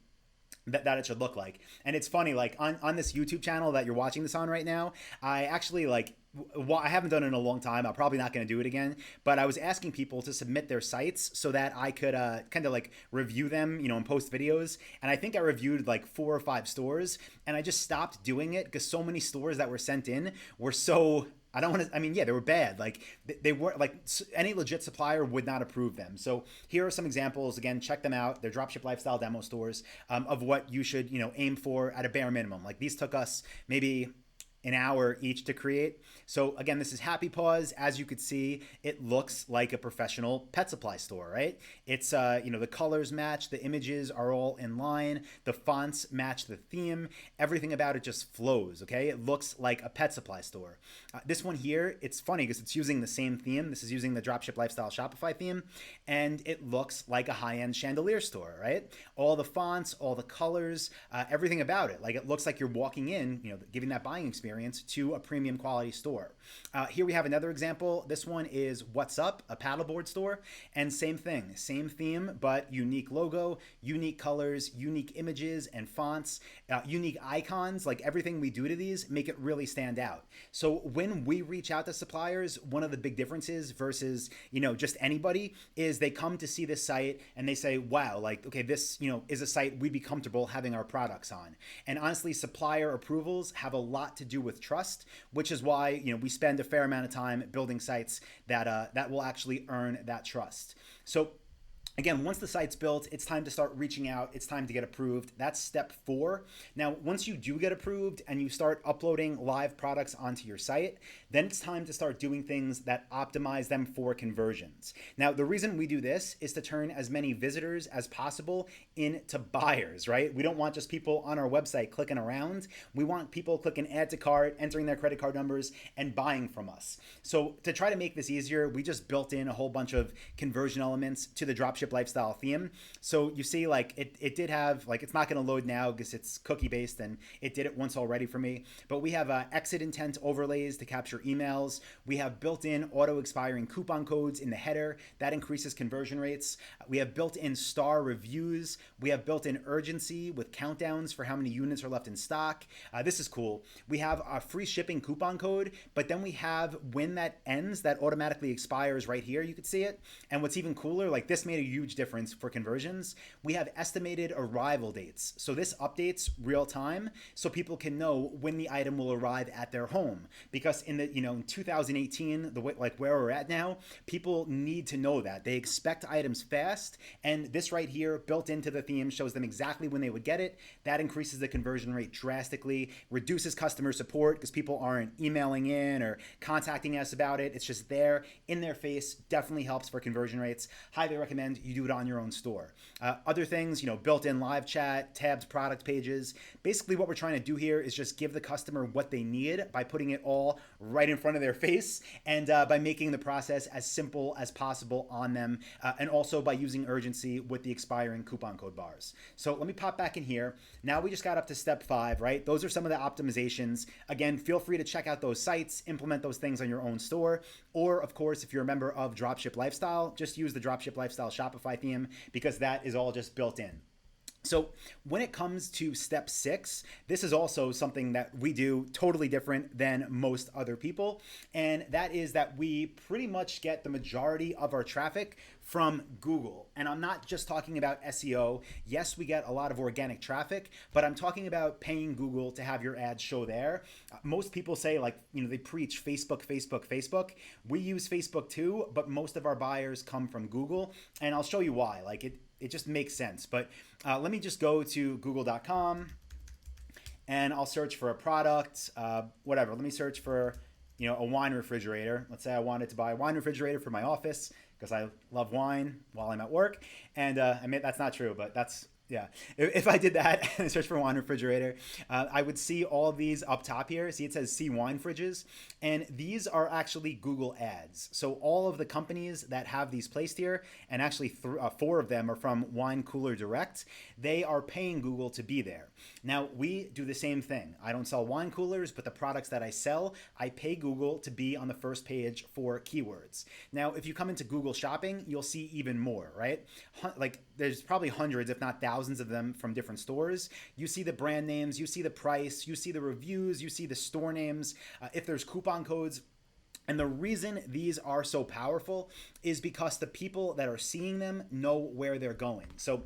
that it should look like. And it's funny, on this YouTube channel that you're watching this on right now, I actually I haven't done it in a long time. I'm probably not going to do it again, but I was asking people to submit their sites so that I could kind of review them, and post videos. And I think I reviewed 4 or 5 stores, and I just stopped doing it because so many stores that were sent in were so, I don't want to, yeah, they were bad. They were any legit supplier would not approve them. So here are some examples. Again, check them out. They're dropship lifestyle demo stores of what you should, aim for at a bare minimum. These took us maybe an hour each to create. So again, this is Happy Paws. As you could see, it looks like a professional pet supply store, right? It's, the colors match, the images are all in line, the fonts match the theme, everything about it just flows, okay? It looks like a pet supply store. This one here, it's funny because it's using the same theme. This is using the Dropship Lifestyle Shopify theme, and it looks like a high-end chandelier store, right? All the fonts, all the colors, everything about it. It looks like you're walking in, giving that buying experience to a premium quality store. Here we have another example. This one is What's Up, a paddleboard store, and same thing, same theme, but unique logo, unique colors, unique images and fonts, unique icons. Everything we do to these make it really stand out. So when we reach out to suppliers, one of the big differences versus just anybody is they come to see this site and they say, wow, okay, this is a site we'd be comfortable having our products on. And honestly, supplier approvals have a lot to do with trust, which is why we spend a fair amount of time building sites that will actually earn that trust. So again, once the site's built, it's time to start reaching out. It's time to get approved. That's step 4. Now, once you do get approved and you start uploading live products onto your site, then it's time to start doing things that optimize them for conversions. Now, the reason we do this is to turn as many visitors as possible into buyers, right? We don't want just people on our website clicking around. We want people clicking add to cart, entering their credit card numbers, and buying from us. So to try to make this easier, we just built in a whole bunch of conversion elements to the dropship lifestyle theme. So you see, it did have, it's not going to load now because it's cookie based and it did it once already for me. But we have exit intent overlays to capture emails. We have built-in auto expiring coupon codes in the header that increases conversion rates. We have built-in star reviews. We have built-in urgency with countdowns for how many units are left in stock. This is cool. We have a free shipping coupon code, but then we have when that ends, that automatically expires right here. You could see it. And what's even cooler, this made a huge difference for conversions. We have estimated arrival dates. So this updates real time so people can know when the item will arrive at their home. Because in the, in 2018, the way, like where we're at now, people need to know that. They expect items fast, and this right here built into the theme shows them exactly when they would get it. That increases the conversion rate drastically, reduces customer support because people aren't emailing in or contacting us about it. It's just there in their face. Definitely helps for conversion rates. Highly recommend you do it on your own store. Other things, built-in live chat, tabbed product pages. Basically what we're trying to do here is just give the customer what they need by putting it all right in front of their face, and by making the process as simple as possible on them, and also by using urgency with the expiring coupon code bars. So let me pop back in here. Now we just got up to step 5, right? Those are some of the optimizations. Again, feel free to check out those sites, implement those things on your own store, or of course, if you're a member of Dropship Lifestyle, just use the Dropship Lifestyle Shopify theme because that is all just built in. So when it comes to step 6, this is also something that we do totally different than most other people. And that is that we pretty much get the majority of our traffic from Google. And I'm not just talking about SEO. Yes, we get a lot of organic traffic, but I'm talking about paying Google to have your ads show there. Most people say they preach Facebook, Facebook, Facebook. We use Facebook too, but most of our buyers come from Google. And I'll show you why. It just makes sense. But let me just go to google.com and I'll search for a product, whatever. Let me search for, a wine refrigerator. Let's say I wanted to buy a wine refrigerator for my office because I love wine while I'm at work. And that's not true, but that's, yeah. If I did that and search for wine refrigerator, I would see all these up top here. See, it says see wine fridges. And these are actually Google ads. So all of the companies that have these placed here, and actually 4 of them are from Wine Cooler Direct, they are paying Google to be there. Now, we do the same thing. I don't sell wine coolers, but the products that I sell, I pay Google to be on the first page for keywords. Now, if you come into Google Shopping, you'll see even more, right? There's probably hundreds, if not thousands of them from different stores. You see the brand names, you see the price, you see the reviews, you see the store names. If there's coupon codes. And the reason these are so powerful is because the people that are seeing them know where they're going. So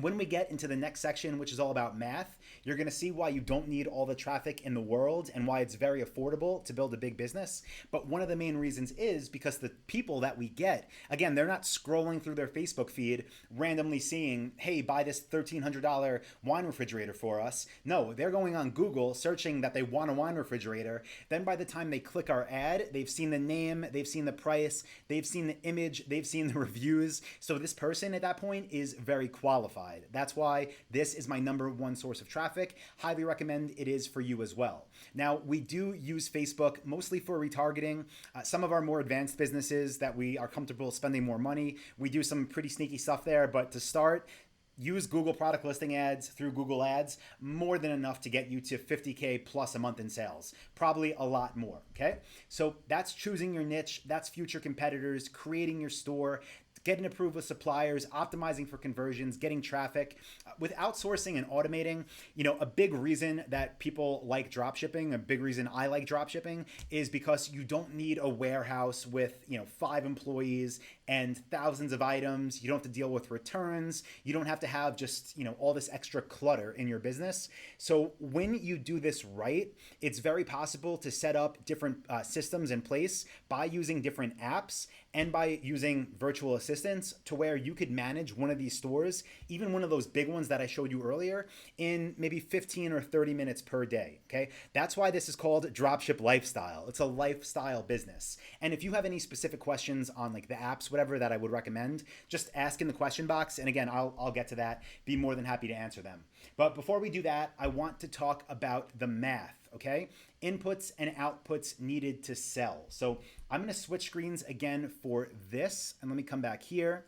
when we get into the next section, which is all about math, you're going to see why you don't need all the traffic in the world and why it's very affordable to build a big business. But one of the main reasons is because the people that we get, again, they're not scrolling through their Facebook feed, randomly seeing, hey, buy this $1,300 wine refrigerator for us. No, they're going on Google, searching that they want a wine refrigerator. Then by the time they click our ad, they've seen the name, they've seen the price, they've seen the image, they've seen the reviews. So this person at that point is very qualified. That's why this is my #1 source of traffic. Highly recommend it is for you as well. Now, we do use Facebook mostly for retargeting. Some of our more advanced businesses that we are comfortable spending more money, we do some pretty sneaky stuff there. But to start, use Google product listing ads through Google Ads, more than enough to get you to 50K plus a month in sales, probably a lot more, okay? So that's choosing your niche, that's future competitors, creating your store, getting approved with suppliers, optimizing for conversions, getting traffic. With outsourcing and automating, a big reason that people like dropshipping, a big reason I like dropshipping is because you don't need a warehouse with, 5 employees and thousands of items. You don't have to deal with returns. You don't have to have just, all this extra clutter in your business. So when you do this right, it's very possible to set up different systems in place by using different apps and by using virtual assistants to where you could manage one of these stores, even one of those big ones that I showed you earlier, in maybe 15 or 30 minutes per day, okay? That's why this is called Dropship Lifestyle. It's a lifestyle business. And if you have any specific questions on the apps, whatever that I would recommend, just ask in the question box. And again, I'll get to that, be more than happy to answer them. But before we do that, I want to talk about the math. Okay, inputs and outputs needed to sell. So I'm going to switch screens again for this, and let me come back here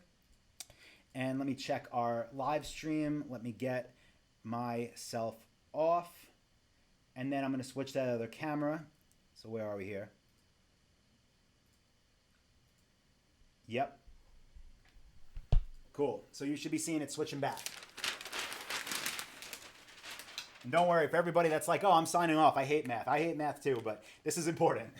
and let me check our live stream. Let me get myself off, and then I'm going to switch to that other camera. So where are we here? Yep. Cool. So you should be seeing it switching back. And don't worry, for everybody that's like, oh, I'm signing off, I hate math. I hate math too, but this is important.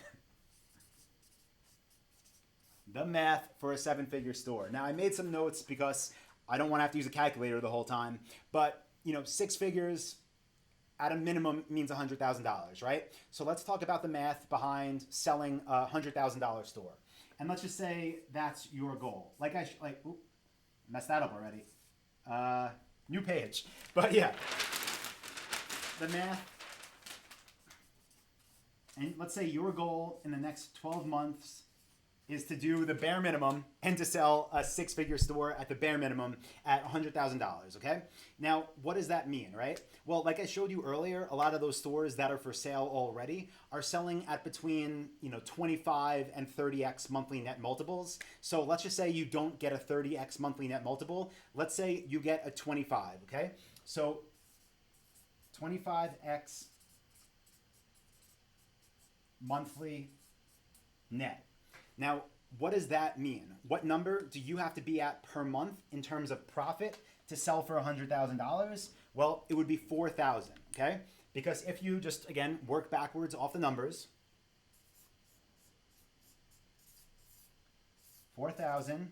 The math for a seven-figure store. Now, I made some notes because I don't want to have to use a calculator the whole time, but six figures at a minimum means $100,000, right? So let's talk about the math behind selling a $100,000 store. And let's just say that's your goal. Messed that up already. New page. But yeah, the math. And let's say your goal in the next 12 months is to do the bare minimum and to sell a six-figure store at the bare minimum at $100,000, okay? Now, what does that mean, right? Well, like I showed you earlier, a lot of those stores that are for sale already are selling at between 25 and 30x monthly net multiples. So let's just say you don't get a 30x monthly net multiple. Let's say you get a 25, okay? So 25x monthly net. Now, what does that mean? What number do you have to be at per month in terms of profit to sell for $100,000? Well, it would be 4,000, okay? Because if you just, again, work backwards off the numbers, 4,000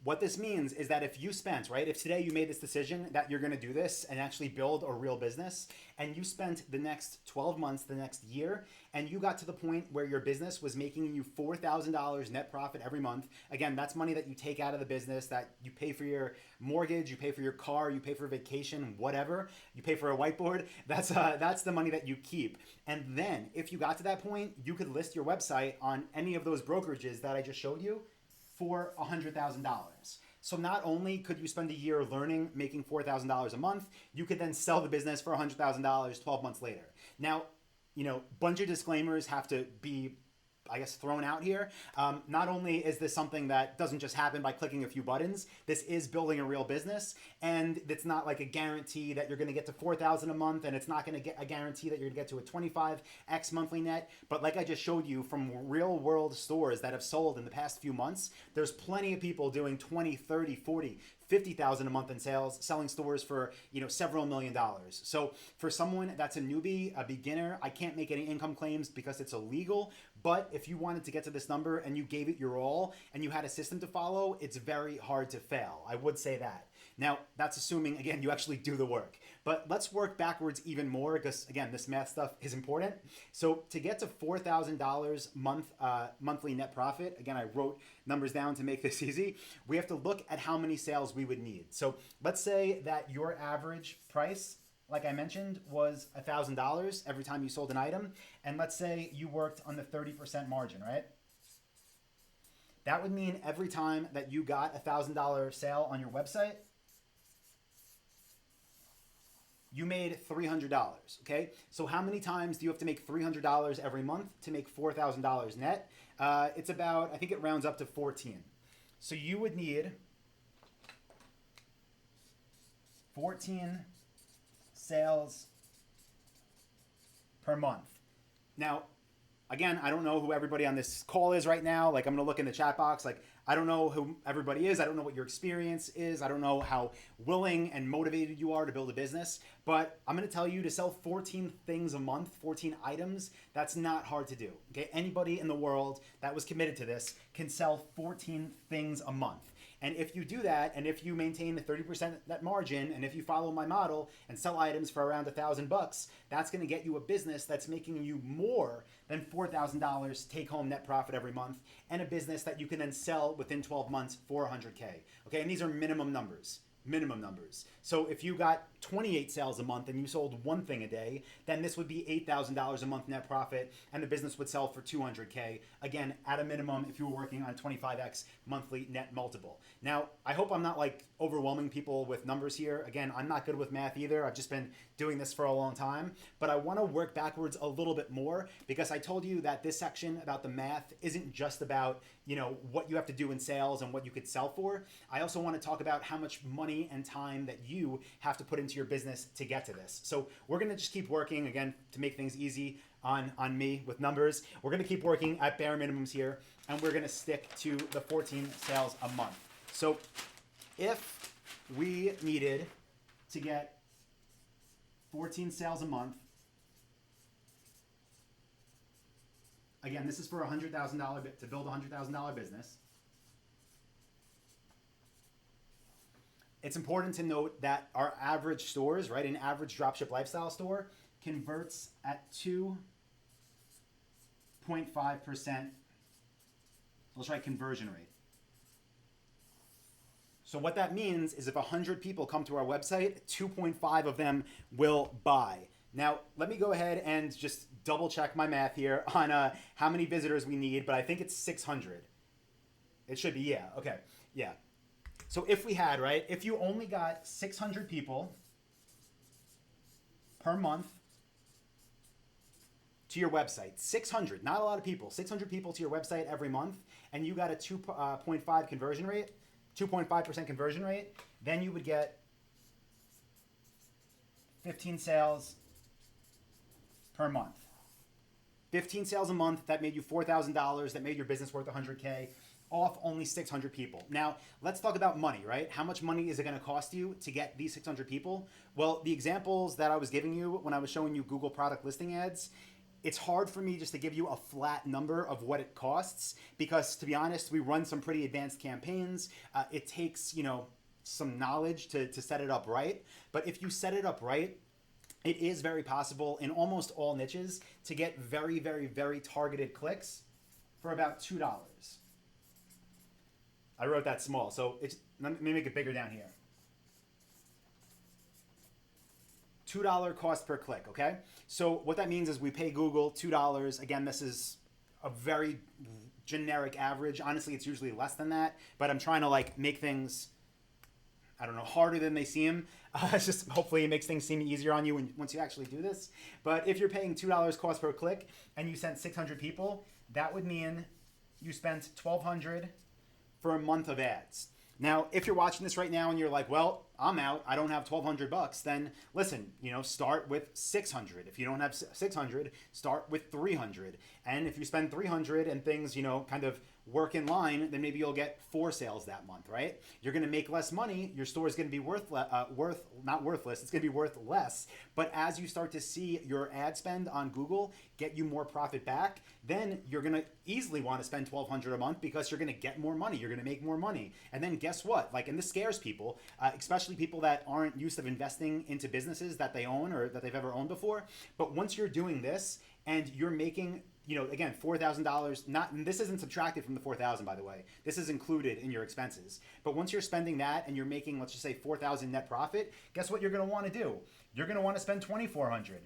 what this means is that if you spent, right, if today you made this decision that you're going to do this and actually build a real business, and you spent the next 12 months, the next year, and you got to the point where your business was making you $4,000 net profit every month, again, that's money that you take out of the business, that you pay for your mortgage, you pay for your car, you pay for vacation, whatever, you pay for a whiteboard, that's the money that you keep. And then if you got to that point, you could list your website on any of those brokerages that I just showed you for $100,000. So not only could you spend a year learning, making $4,000 a month, you could then sell the business for $100,000 12 months later. Now, bunch of disclaimers have to be, I guess, thrown out here. Not only is this something that doesn't just happen by clicking a few buttons, this is building a real business, and it's not like a guarantee that you're going to get to 4,000 a month, and it's not going to get a guarantee that you're going to get to a 25x monthly net. But like I just showed you from real world stores that have sold in the past few months, there's plenty of people doing 20, 30, 40, 50,000 a month in sales, selling stores for several $1,000,000. So for someone that's a newbie, a beginner, I can't make any income claims because it's illegal. But if you wanted to get to this number and you gave it your all and you had a system to follow, it's very hard to fail. I would say that. Now, that's assuming, again, you actually do the work. But let's work backwards even more because, again, this math stuff is important. So to get to $4,000 monthly net profit, again, I wrote numbers down to make this easy. We have to look at how many sales we would need. So let's say that your average price, like I mentioned, was $1,000 every time you sold an item. And let's say you worked on the 30% margin, right? That would mean every time that you got a $1,000 sale on your website, you made $300, okay? So how many times do you have to make $300 every month to make $4,000 net? It's about, I think it rounds up to 14. So you would need 14 sales per month. Now, again, I don't know who everybody on this call is right now. Like, I'm going to look in the chat box. Like, I don't know who everybody is. I don't know what your experience is. I don't know how willing and motivated you are to build a business. But I'm going to tell you to sell 14 things a month, 14 items, that's not hard to do. Okay? Anybody in the world that was committed to this can sell 14 things a month. And if you do that, and if you maintain the 30% net margin, and if you follow my model and sell items for around $1,000, that's going to get you a business that's making you more than $4,000 take-home net profit every month, and a business that you can then sell within 12 months for $100K. Okay, and these are minimum numbers. Minimum numbers. So if you got 28 sales a month and you sold one thing a day, then this would be $8,000 a month net profit, and the business would sell for $200K. Again, at a minimum, if you were working on 25x monthly net multiple. Now, I hope I'm not like overwhelming people with numbers here. Again, I'm not good with math either. I've just been doing this for a long time, but I want to work backwards a little bit more because I told you that this section about the math isn't just about, what you have to do in sales and what you could sell for. I also want to talk about how much money and time that you have to put into your business to get to this. So we're going to just keep working, again, to make things easy on me with numbers. We're going to keep working at bare minimums here, and we're going to stick to the 14 sales a month. So if we needed to get 14 sales a month. Again, this is for $100,000 to build a $100,000 business. It's important to note that our average stores, right, an average dropship lifestyle store converts at 2.5%. Let's write conversion rate. So what that means is if 100 people come to our website, 2.5 of them will buy. Now, let me go ahead and just double check my math here on how many visitors we need, but I think it's 600. It should be, yeah, okay, yeah. So if we had, right, if you only got 600 people per month to your website, 600, not a lot of people, 600 people to your website every month, and you got a 2.5 conversion rate, 2.5% conversion rate, then you would get 15 sales per month. 15 sales a month, that made you $4,000, that made your business worth $100K, off only 600 people. Now, let's talk about money, right? How much money is it gonna cost you to get these 600 people? Well, the examples that I was giving you when I was showing you Google product listing ads, it's hard for me just to give you a flat number of what it costs because, to be honest, we run some pretty advanced campaigns. It takes, some knowledge to set it up right. But if you set it up right, it is very possible in almost all niches to get very, very, very targeted clicks for about $2. I wrote that small, so let me make it bigger down here. $2 cost per click, okay? So what that means is we pay Google $2. Again, this is a very generic average. Honestly, it's usually less than that, but I'm trying to make things, I don't know, harder than they seem. It's just hopefully it makes things seem easier on you once you actually do this. But if you're paying $2 cost per click and you sent 600 people, that would mean you spent $1,200 for a month of ads. Now, if you're watching this right now and you're like, well, I'm out, I don't have $1,200, then listen, start with 600. If you don't have 600, start with 300. And if you spend 300 and things, kind of work in line, then maybe you'll get 4 sales that month, right? You're going to make less money. Your store is going to be not worthless. It's going to be worth less. But as you start to see your ad spend on Google get you more profit back, then you're going to easily want to spend $1,200 a month because you're going to get more money. You're going to make more money. And then guess what? And this scares people, especially people that aren't used to investing into businesses that they own or that they've ever owned before. But once you're doing this and you're making again, $4,000, and this isn't subtracted from the $4,000, by the way. This is included in your expenses. But once you're spending that and you're making, let's just say $4,000 net profit, guess what you're going to want to do? You're going to want to spend $2,400.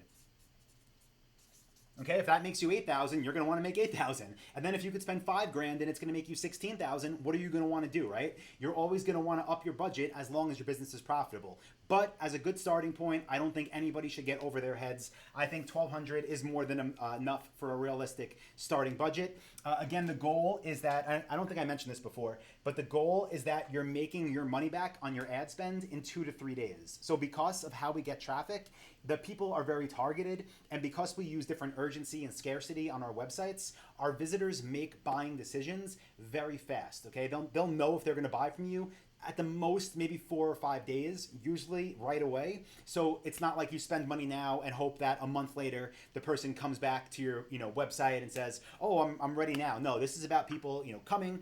Okay, if that makes you $8,000, you're going to want to make $8,000. And then if you could spend $5,000 and it's going to make you $16,000, what are you going to want to do, right? You're always going to want to up your budget as long as your business is profitable. But as a good starting point, I don't think anybody should get over their heads. I think $1,200 is more than enough for a realistic starting budget. Again, the goal is that, I don't think I mentioned this before, but the goal is that you're making your money back on your ad spend in 2 to 3 days. So because of how we get traffic, the people are very targeted, and because we use different urgency and scarcity on our websites, our visitors make buying decisions very fast, okay? They'll know if they're gonna buy from you at the most maybe 4 or 5 days, usually right away. So it's not like you spend money now and hope that a month later the person comes back to your website and says, oh, I'm ready now. No, this is about people coming,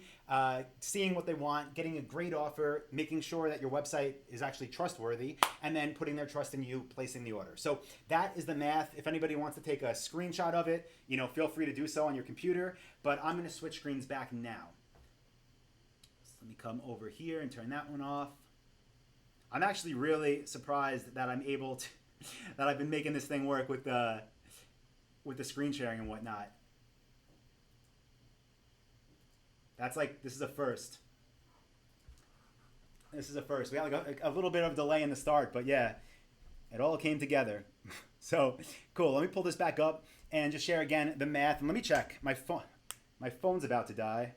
seeing what they want, getting a great offer, making sure that your website is actually trustworthy, and then putting their trust in you, placing the order. So that is the math. If anybody wants to take a screenshot of it, feel free to do so on your computer, but I'm going to switch screens back now. Let me come over here and turn that one off. I'm actually really surprised that I'm able to, that I've been making this thing work with the screen sharing and whatnot. That's this is a first. This is a first. We had a little bit of a delay in the start, but yeah, it all came together. So cool. Let me pull this back up and just share again the math. And let me check my phone. My phone's about to die.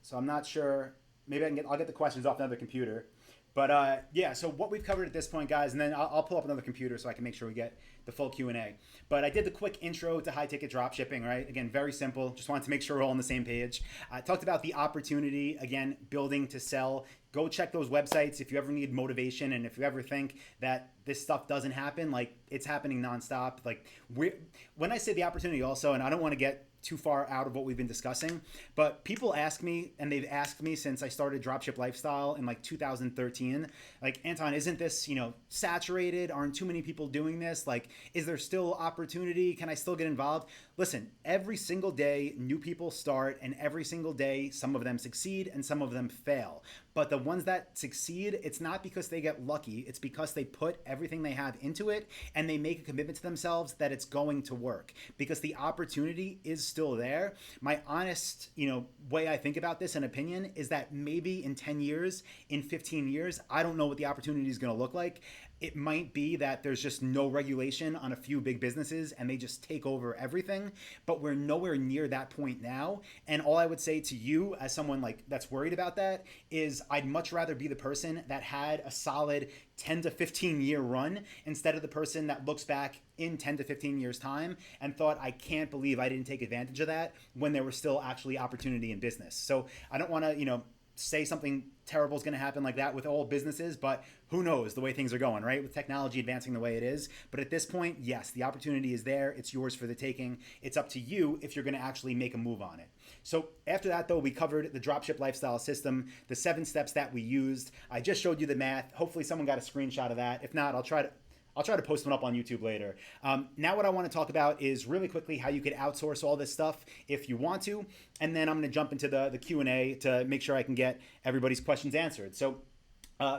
So I'm not sure. Maybe I'll get the questions off another computer. But yeah, so what we've covered at this point, guys, and then I'll pull up another computer so I can make sure we get the full Q&A. But I did the quick intro to high ticket drop shipping, right? Again, very simple. Just wanted to make sure we're all on the same page. I talked about the opportunity, again, building to sell. Go check those websites if you ever need motivation and if you ever think that this stuff doesn't happen. Like, it's happening nonstop. Like, when I say the opportunity also, and I don't want to get too far out of what we've been discussing, but people ask me, and they've asked me since I started Dropship Lifestyle in like 2013, like, Anton, isn't this, saturated? Aren't too many people doing this? Like, is there still opportunity? Can I still get involved? Listen, every single day, new people start, and every single day, some of them succeed and some of them fail. But the ones that succeed, it's not because they get lucky. It's because they put everything they have into it and they make a commitment to themselves that it's going to work, because the opportunity is still there. My honest, way I think about this and opinion is that maybe in 10 years, in 15 years, I don't know what the opportunity is going to look like. It might be that there's just no regulation on a few big businesses and they just take over everything, but we're nowhere near that point now. And all I would say to you as someone like that's worried about that is I'd much rather be the person that had a solid 10 to 15 year run instead of the person that looks back in 10 to 15 years time and thought, I can't believe I didn't take advantage of that when there was still actually opportunity in business. So I don't want to, say something terrible is going to happen like that with all businesses, but who knows the way things are going, right? With technology advancing the way it is. But at this point, yes, the opportunity is there. It's yours for the taking. It's up to you if you're going to actually make a move on it. So after that, though, we covered the dropship lifestyle system, the 7 steps that we used. I just showed you the math. Hopefully someone got a screenshot of that. If not, I'll try to post one up on YouTube later. Now what I want to talk about is really quickly how you could outsource all this stuff if you want to. And then I'm going to jump into the Q&A to make sure I can get everybody's questions answered. So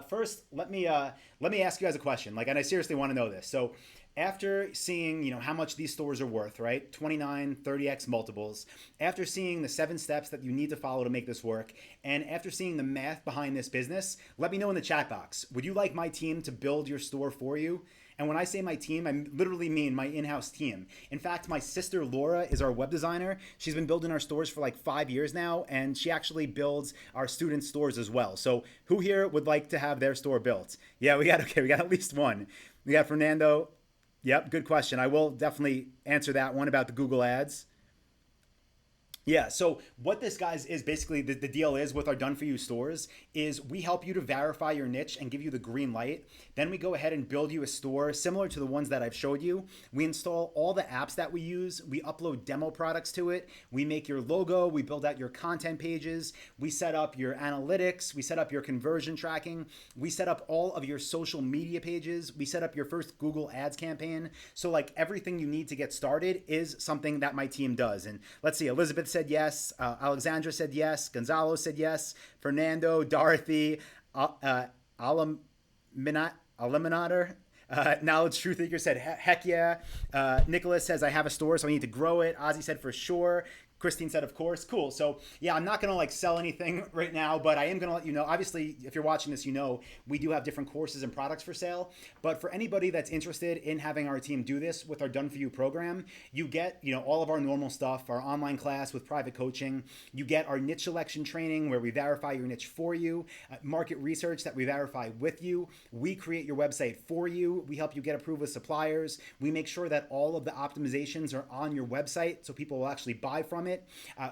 first, let me ask you guys a question. And I seriously want to know this. So after seeing, how much these stores are worth, right? 29, 30x multiples. After seeing the 7 steps that you need to follow to make this work, and after seeing the math behind this business, let me know in the chat box. Would you like my team to build your store for you? And when I say my team, I literally mean my in-house team. In fact, my sister Laura is our web designer. She's been building our stores for 5 years now, and she actually builds our student stores as well. So who here would like to have their store built? Yeah, we got at least one. We got Fernando. Yep, good question. I will definitely answer that one about the Google ads. Yeah, so what this, guys, is basically the deal is with our done for you stores is we help you to verify your niche and give you the green light. Then we go ahead and build you a store similar to the ones that I've showed you. We install all the apps that we use. We upload demo products to it. We make your logo. We build out your content pages. We set up your analytics. We set up your conversion tracking. We set up all of your social media pages. We set up your first Google ads campaign. So everything you need to get started is something that my team does. And let's see, Elizabeth said yes. Alexandra said yes. Gonzalo said yes. Fernando, Dorothy, Eliminator, Knowledge Truth Seeker said heck yeah. Nicholas says I have a store, so I need to grow it. Ozzy said for sure. Christine said, of course. Cool. So yeah, I'm not going to sell anything right now, but I am going to let you know. Obviously, if you're watching this, we do have different courses and products for sale. But for anybody that's interested in having our team do this with our Done For You program, you get, all of our normal stuff, our online class with private coaching. You get our niche selection training where we verify your niche for you, market research that we verify with you. We create your website for you. We help you get approved with suppliers. We make sure that all of the optimizations are on your website so people will actually buy from it.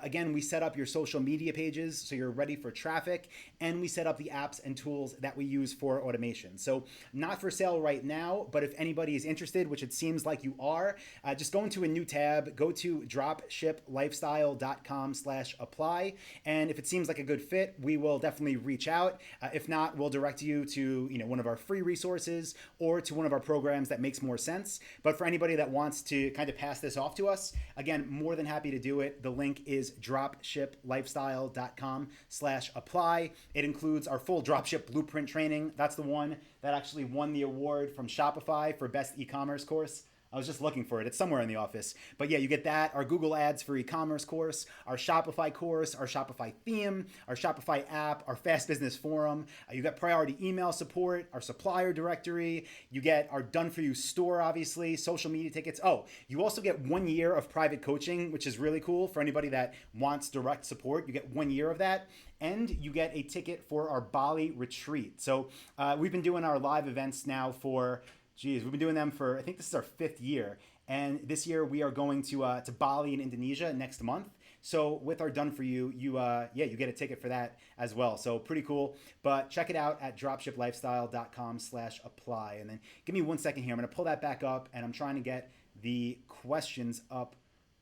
Again, we set up your social media pages so you're ready for traffic, and we set up the apps and tools that we use for automation. So not for sale right now, but if anybody is interested, which it seems like you are, just go into a new tab, go to dropshiplifestyle.com/apply. And if it seems like a good fit, we will definitely reach out. If not, we'll direct you to one of our free resources or to one of our programs that makes more sense. But for anybody that wants to kind of pass this off to us, again, more than happy to do it. The link is dropshiplifestyle.com/apply. It includes our full dropship blueprint training. That's the one that actually won the award from Shopify for best e-commerce course. I was just looking for it. It's somewhere in the office. But yeah, you get that, our Google Ads for e-commerce course, our Shopify course, our Shopify theme, our Shopify app, our Fast Business Forum. You get priority email support, our supplier directory. You get our Done For You store, obviously, social media tickets. Oh, you also get 1 year of private coaching, which is really cool for anybody that wants direct support. You get 1 year of that. And you get a ticket for our Bali retreat. So we've been doing our live events now for... we've been doing them for, I think this is our 5th year. And this year we are going to Bali in Indonesia next month. So with our done for you, you get a ticket for that as well. So pretty cool. But check it out at dropshiplifestyle.com/apply. And then give me 1 second here. I'm going to pull that back up, and I'm trying to get the questions up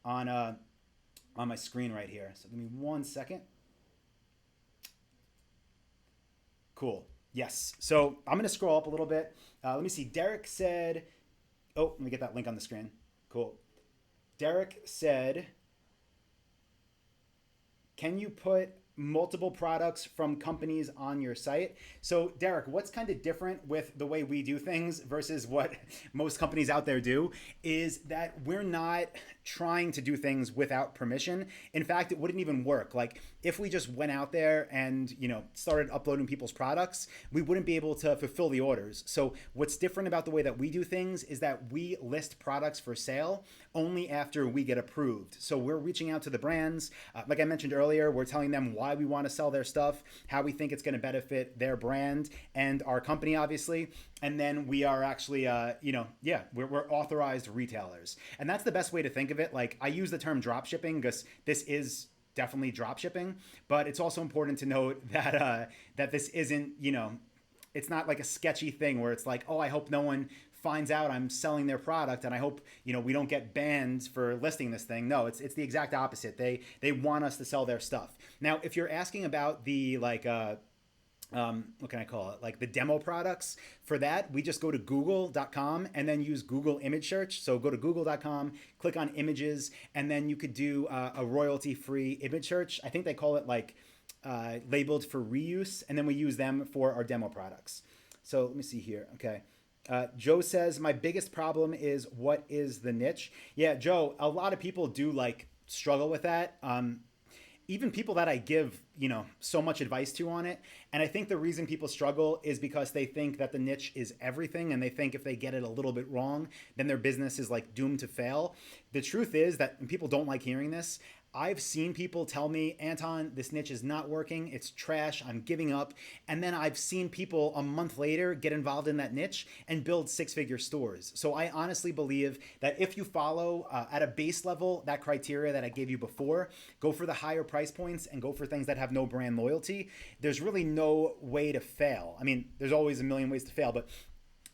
on on my screen right here. So give me 1 second. Cool. Yes. So I'm going to scroll up a little bit. Let me see. Derek said, oh, let me get that link on the screen. Cool. Derek said, can you put multiple products from companies on your site? So Derek, what's kind of different with the way we do things versus what most companies out there do is that we're not trying to do things without permission. In fact, it wouldn't even work. Like if we just went out there and, started uploading people's products, we wouldn't be able to fulfill the orders. So what's different about the way that we do things is that we list products for sale only after we get approved. So we're reaching out to the brands. Like I mentioned earlier, we're telling them why we want to sell their stuff, how we think it's going to benefit their brand and our company, obviously. And then we are actually, we're authorized retailers. And that's the best way to think of it. Like I use the term drop shipping because this is definitely drop shipping, but it's also important to note that that this isn't, it's not like a sketchy thing where it's like, oh, I hope no one finds out I'm selling their product and I hope, we don't get banned for listing this thing. No, it's the exact opposite. They want us to sell their stuff. Now, if you're asking about the what can I call it? Like the demo products for that, we just go to google.com and then use Google image search. So go to google.com, click on images, and then you could do a royalty-free image search. I think they call it labeled for reuse. And then we use them for our demo products. So let me see here. Okay. Joe says, my biggest problem is what is the niche? Yeah, Joe, a lot of people do struggle with that. Even people that I give, so much advice to on it. And I think the reason people struggle is because they think that the niche is everything. And they think if they get it a little bit wrong, then their business is doomed to fail. The truth is that, and people don't like hearing this, I've seen people tell me, Anton, this niche is not working. It's trash. I'm giving up. And then I've seen people a month later get involved in that niche and build 6-figure stores. So I honestly believe that if you follow at a base level that criteria that I gave you before, go for the higher price points and go for things that have no brand loyalty, there's really no way to fail. I mean, there's always a million ways to fail, but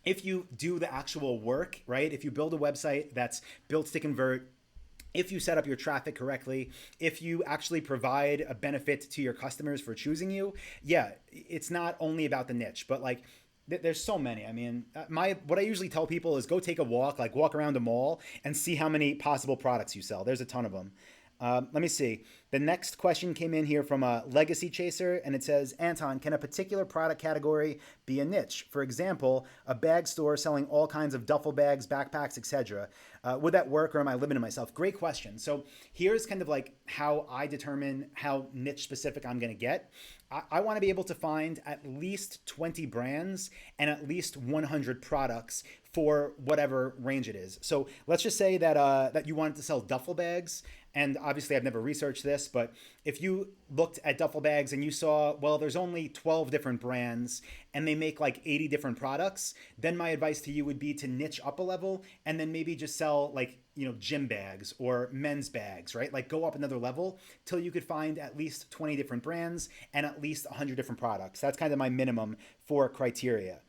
if you do the actual work, right? If you build a website that's built to convert, if you set up your traffic correctly, if you actually provide a benefit to your customers for choosing you, yeah, it's not only about the niche, but there's so many. I mean, what I usually tell people is go take a walk, walk around a mall and see how many possible products you sell. There's a ton of them. Let me see. The next question came in here from a Legacy Chaser, and it says, Anton, can a particular product category be a niche? For example, a bag store selling all kinds of duffel bags, backpacks, etc. Would that work, or am I limiting myself? Great question. So here's kind of how I determine how niche specific I'm going to get. I want to be able to find at least 20 brands and at least 100 products for whatever range it is. So let's just say that you wanted to sell duffel bags. And obviously I've never researched this, but if you looked at duffel bags and you saw, well, there's only 12 different brands and they make 80 different products, then my advice to you would be to niche up a level and then maybe just sell gym bags or men's bags, right? Go up another level till you could find at least 20 different brands and at least 100 different products. That's kind of my minimum for criteria.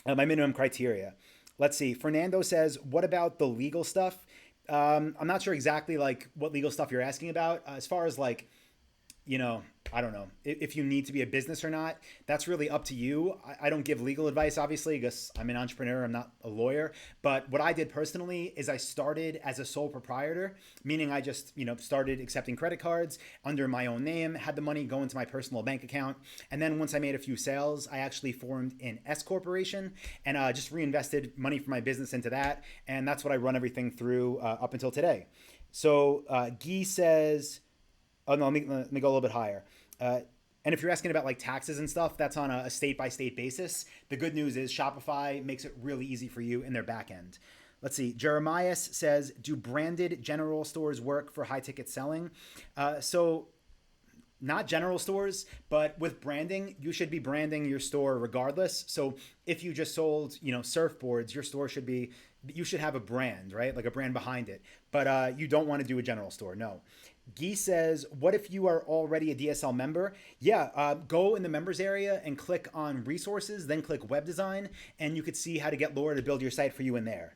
My minimum criteria. Let's see. Fernando says, what about the legal stuff? I'm not sure exactly what legal stuff you're asking about. As far as I don't know if you need to be a business or not. That's really up to you. I don't give legal advice, obviously, because I'm an entrepreneur. I'm not a lawyer. But what I did personally is I started as a sole proprietor, meaning I just, started accepting credit cards under my own name, had the money go into my personal bank account. And then once I made a few sales, I actually formed an S corporation and just reinvested money from my business into that. And that's what I run everything through up until today. So Guy says, oh, no, let me go a little bit higher. And if you're asking about taxes and stuff, that's on a state-by-state basis. The good news is Shopify makes it really easy for you in their back end. Let's see. Jeremiah says, do branded general stores work for high-ticket selling? So not general stores, but with branding, you should be branding your store regardless. So if you just sold, surfboards, your store should be you should have a brand, right? Like a brand behind it. But you don't want to do a general store. No. Guy says, what if you are already a DSL member? Yeah, go in the members area and click on resources, then click web design, and you could see how to get Laura to build your site for you in there.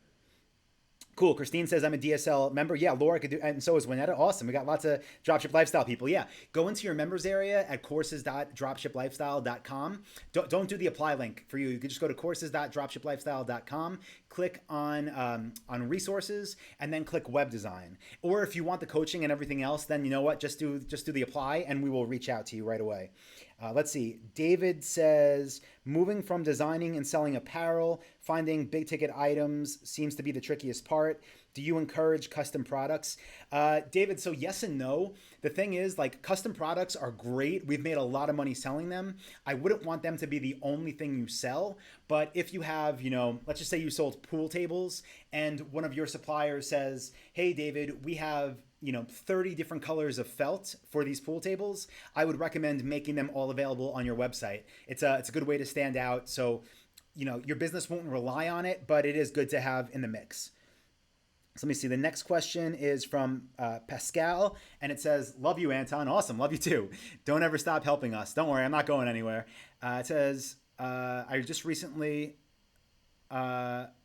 Cool. Christine says I'm a DSL member. Yeah, Laura could do, and so is Winetta. Awesome. We got lots of dropship lifestyle people. Yeah, go into your members area at courses.dropshiplifestyle.com. Don't do the apply link for you. You could just go to courses.dropshiplifestyle.com, click on resources, and then click web design. Or if you want the coaching and everything else, then you know what? Just do the apply, and we will reach out to you right away. Let's see. David says, moving from designing and selling apparel, finding big ticket items seems to be the trickiest part. Do you encourage custom products? David, so yes and no. The thing is, like, custom products are great. We've made a lot of money selling them. I wouldn't want them to be the only thing you sell. But if you have, let's just say you sold pool tables and one of your suppliers says, hey, David, we have 30 different colors of felt for these pool tables, I would recommend making them all available on your website. It's a good way to stand out. So, your business won't rely on it, but it is good to have in the mix. So let me see. The next question is from Pascal, and it says, love you, Anton. Awesome. Love you too. Don't ever stop helping us. Don't worry. I'm not going anywhere. It says, I just recently...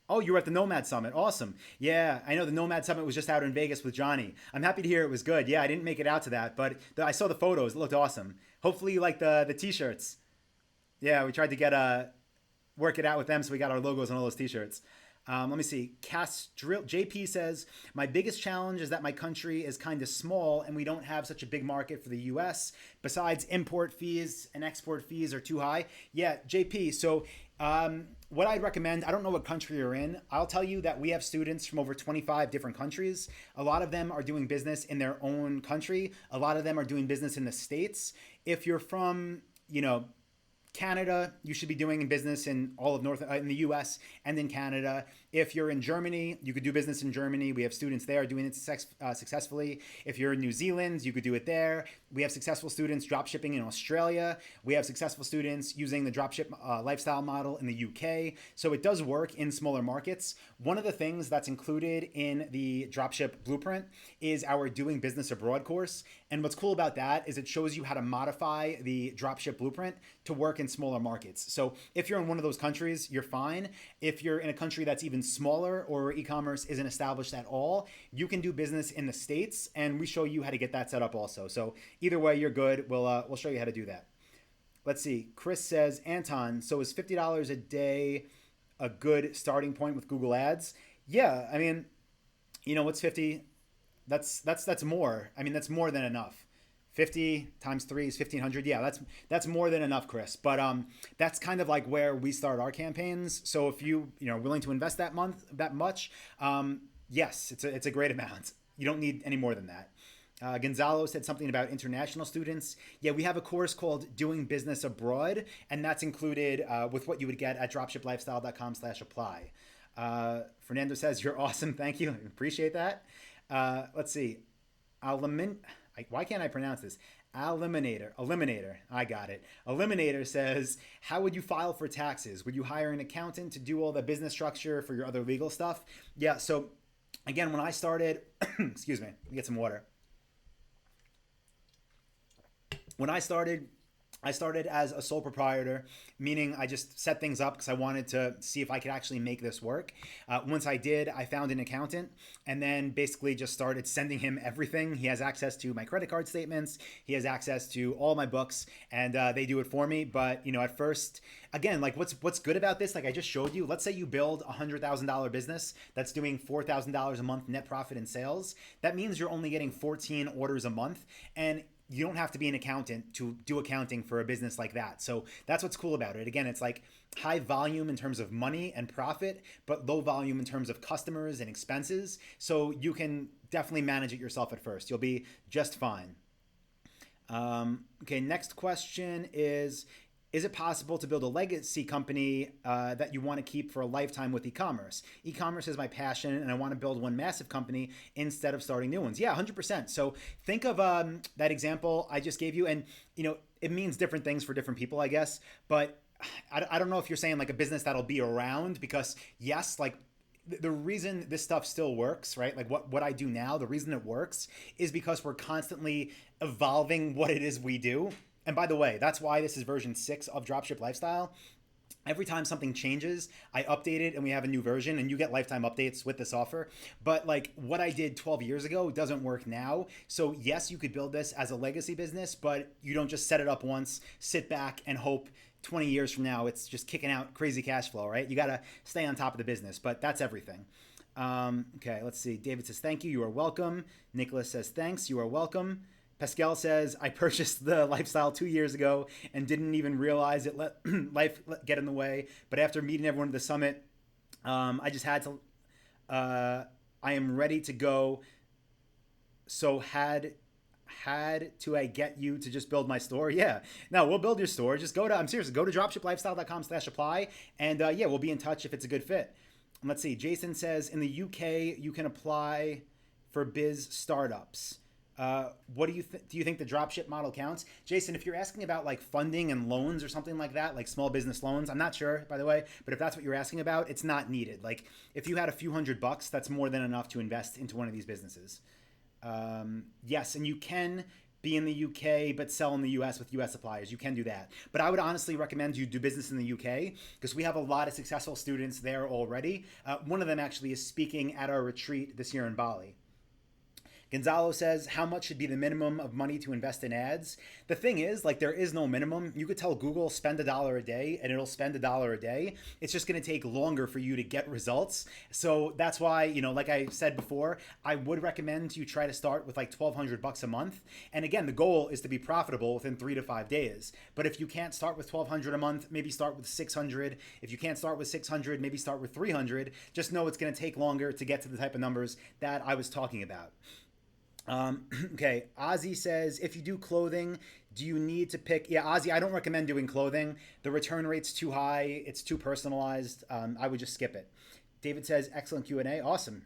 Oh, you were at the Nomad Summit. Awesome. Yeah, I know the Nomad Summit was just out in Vegas with Johnny. I'm happy to hear it was good. Yeah, I didn't make it out to that, but I saw the photos. It looked awesome. Hopefully you like the t-shirts. Yeah, we tried to work it out with them, so we got our logos on all those t-shirts. Let me see. JP says, my biggest challenge is that my country is kind of small and we don't have such a big market for the US. Besides, import fees and export fees are too high. Yeah, JP. So what I'd recommend, I don't know what country you're in. I'll tell you that we have students from over 25 different countries. A lot of them are doing business in their own country. A lot of them are doing business in the States. If you're from, Canada, you should be doing business in all of in the US and in Canada. If you're in Germany, you could do business in Germany. We have students there doing it successfully. If you're in New Zealand, you could do it there. We have successful students drop shipping in Australia. We have successful students using the dropship lifestyle model in the UK. So it does work in smaller markets. One of the things that's included in the dropship blueprint is our doing business abroad course. And what's cool about that is it shows you how to modify the dropship blueprint to work in smaller markets. So if you're in one of those countries, you're fine. If you're in a country that's even smaller or e-commerce isn't established at all, you can do business in the States, and we show you how to get that set up also. So either way, you're good. We'll show you how to do that. Let's see. Chris says, Anton, so is $50 a day a good starting point with Google Ads? Yeah, I mean, what's 50? That's more. I mean, that's more than enough. 50 times 3 is 1,500. Yeah, that's more than enough, Chris. But that's kind of like where we start our campaigns. So if you are willing to invest that much, yes, it's a great amount. You don't need any more than that. Gonzalo said something about international students. Yeah, we have a course called Doing Business Abroad, and that's included with what you would get at dropshiplifestyle.com/apply. Fernando says, you're awesome. Thank you. I appreciate that. Let's see. Why can't I pronounce this? Eliminator. I got it. Eliminator says, how would you file for taxes? Would you hire an accountant to do all the business structure for your other legal stuff? Yeah. So again, when I started, excuse me, let me get some water. When I started as a sole proprietor, meaning I just set things up because I wanted to see if I could actually make this work. Once I did, I found an accountant and then basically just started sending him everything. He has access to my credit card statements. He has access to all my books, and they do it for me. But at first, again, like what's good about this? Like I just showed you. Let's say you build a $100,000 business that's doing $4,000 a month net profit in sales. That means you're only getting 14 orders a month, and you don't have to be an accountant to do accounting for a business like that. So that's what's cool about it. Again, it's like high volume in terms of money and profit, but low volume in terms of customers and expenses. So you can definitely manage it yourself at first. You'll be just fine. Okay, next question is it possible to build a legacy company that you want to keep for a lifetime with e-commerce? E-commerce is my passion, and I want to build one massive company instead of starting new ones. Yeah, 100%. So think of that example I just gave you, and it means different things for different people, I guess. But I don't know if you're saying like a business that'll be around, because yes, like the reason this stuff still works, right? Like what I do now, the reason it works is because we're constantly evolving what it is we do. And by the way, that's why this is version 6 of Dropship Lifestyle. Every time something changes, I update it and we have a new version, and you get lifetime updates with this offer. But like what I did 12 years ago doesn't work now. So yes, you could build this as a legacy business, but you don't just set it up once, sit back and hope 20 years from now it's just kicking out crazy cash flow, right? You got to stay on top of the business, but that's everything. Okay, let's see. David says, thank you. You are welcome. Nicholas says, thanks. You are welcome. Pascal says, I purchased the lifestyle 2 years ago and didn't even realize it let life get in the way. But after meeting everyone at the summit, I just had to, I am ready to go. So had to I get you to just build my store? Yeah. No, we'll build your store. Just go to, I'm serious, go to dropshiplifestyle.com/apply. And yeah, we'll be in touch if it's a good fit. And let's see. Jason says, in the UK, you can apply for biz startups. What do you think the dropship model counts? Jason, if you're asking about like funding and loans or something like that, like small business loans, I'm not sure, by the way, but if that's what you're asking about, it's not needed. Like if you had a few $100, that's more than enough to invest into one of these businesses. Yes, and you can be in the UK but sell in the US with US suppliers. You can do that. But I would honestly recommend you do business in the UK because we have a lot of successful students there already. One of them actually is speaking at our retreat this year in Bali. Gonzalo says, how much should be the minimum of money to invest in ads? The thing is, like, there is no minimum. You could tell Google spend $1 a day and it'll spend $1 a day. It's just going to take longer for you to get results. So that's why, like I said before, I would recommend you try to start with like $1,200 a month. And again, the goal is to be profitable within 3 to 5 days. But if you can't start with $1,200 a month, maybe start with 600. If you can't start with 600, maybe start with 300. Just know it's going to take longer to get to the type of numbers that I was talking about. Okay, Ozzy says, if you do clothing, do you need to pick? Yeah, Ozzy, I don't recommend doing clothing. The return rate's too high. It's too personalized. I would just skip it. David says, excellent Q&A. Awesome.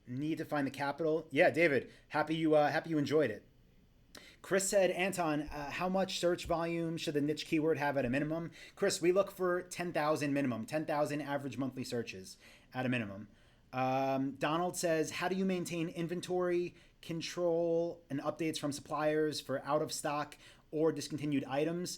Need to find the capital. Yeah, David, happy you enjoyed it. Chris said, Anton, how much search volume should the niche keyword have at a minimum? Chris, we look for 10,000 minimum, 10,000 average monthly searches at a minimum. Donald says, how do you maintain inventory control and updates from suppliers for out of stock or discontinued items?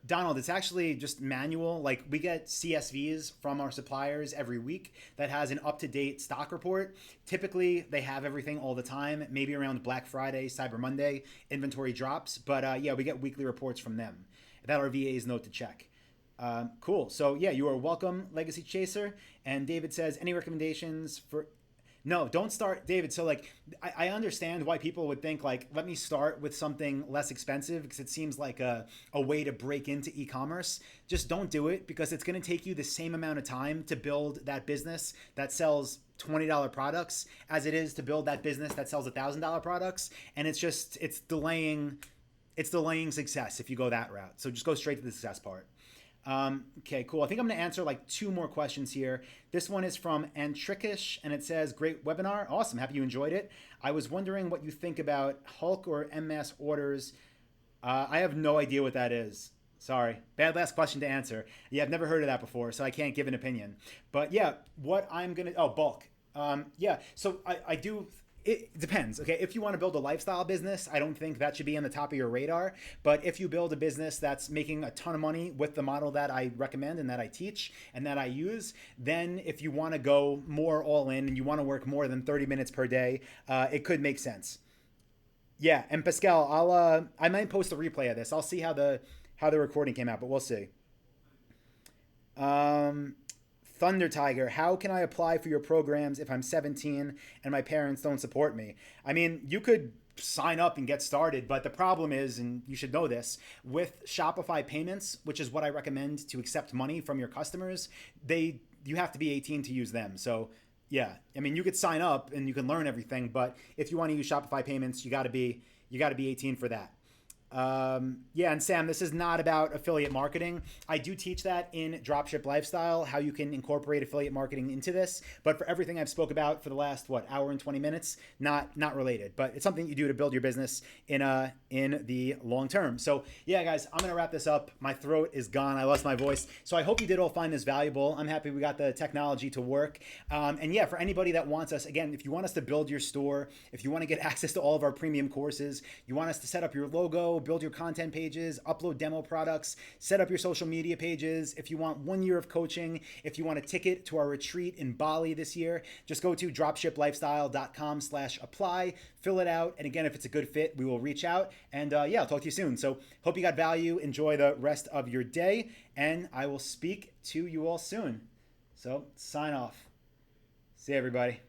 Donald, it's actually just manual. Like we get CSVs from our suppliers every week that has an up-to-date stock report. Typically, they have everything all the time. Maybe around Black Friday, Cyber Monday, inventory drops. But yeah, we get weekly reports from them that our VAs know to check. Cool. So yeah, you are welcome, Legacy Chaser. And David says, any recommendations for? No, don't start, David. So like, I understand why people would think like, let me start with something less expensive because it seems like a way to break into e-commerce. Just don't do it because it's going to take you the same amount of time to build that business that sells $20 products as it is to build that business that sells $1,000 products. And it's delaying success if you go that route. So just go straight to the success part. Okay, cool. I think I'm going to answer like 2 more questions here. This one is from Antrikish, and it says, great webinar. Awesome. Happy you enjoyed it. I was wondering what you think about Hulk or MS orders. I have no idea what that is. Sorry. Bad last question to answer. Yeah, I've never heard of that before, so I can't give an opinion. But yeah, what I'm going to... Oh, bulk. Yeah, so I do... It depends. Okay, if you want to build a lifestyle business, I don't think that should be on the top of your radar. But if you build a business that's making a ton of money with the model that I recommend and that I teach and that I use, then if you want to go more all in and you want to work more than 30 minutes per day, it could make sense. Yeah, and Pascal, I might post a replay of this. I'll see how the recording came out, but we'll see. Thunder Tiger, how can I apply for your programs if I'm 17 and my parents don't support me? I mean, you could sign up and get started, but the problem is, and you should know this, with Shopify payments, which is what I recommend to accept money from your customers, you have to be 18 to use them. So yeah, I mean, you could sign up and you can learn everything, but if you want to use Shopify payments, you got to be 18 for that. Yeah, and Sam, this is not about affiliate marketing. I do teach that in Dropship Lifestyle, how you can incorporate affiliate marketing into this. But for everything I've spoke about for the last hour and 20 minutes, not related. But it's something you do to build your business in the long term. So yeah, guys, I'm gonna wrap this up. My throat is gone. I lost my voice. So I hope you did all find this valuable. I'm happy we got the technology to work. And yeah, for anybody that wants us, again, if you want us to build your store, if you want to get access to all of our premium courses, you want us to set up your logo, build your content pages, upload demo products, set up your social media pages. If you want 1 year of coaching, if you want a ticket to our retreat in Bali this year, just go to dropshiplifestyle.com/apply, fill it out. And again, if it's a good fit, we will reach out. And yeah, I'll talk to you soon. So hope you got value. Enjoy the rest of your day. And I will speak to you all soon. So sign off. See you, everybody.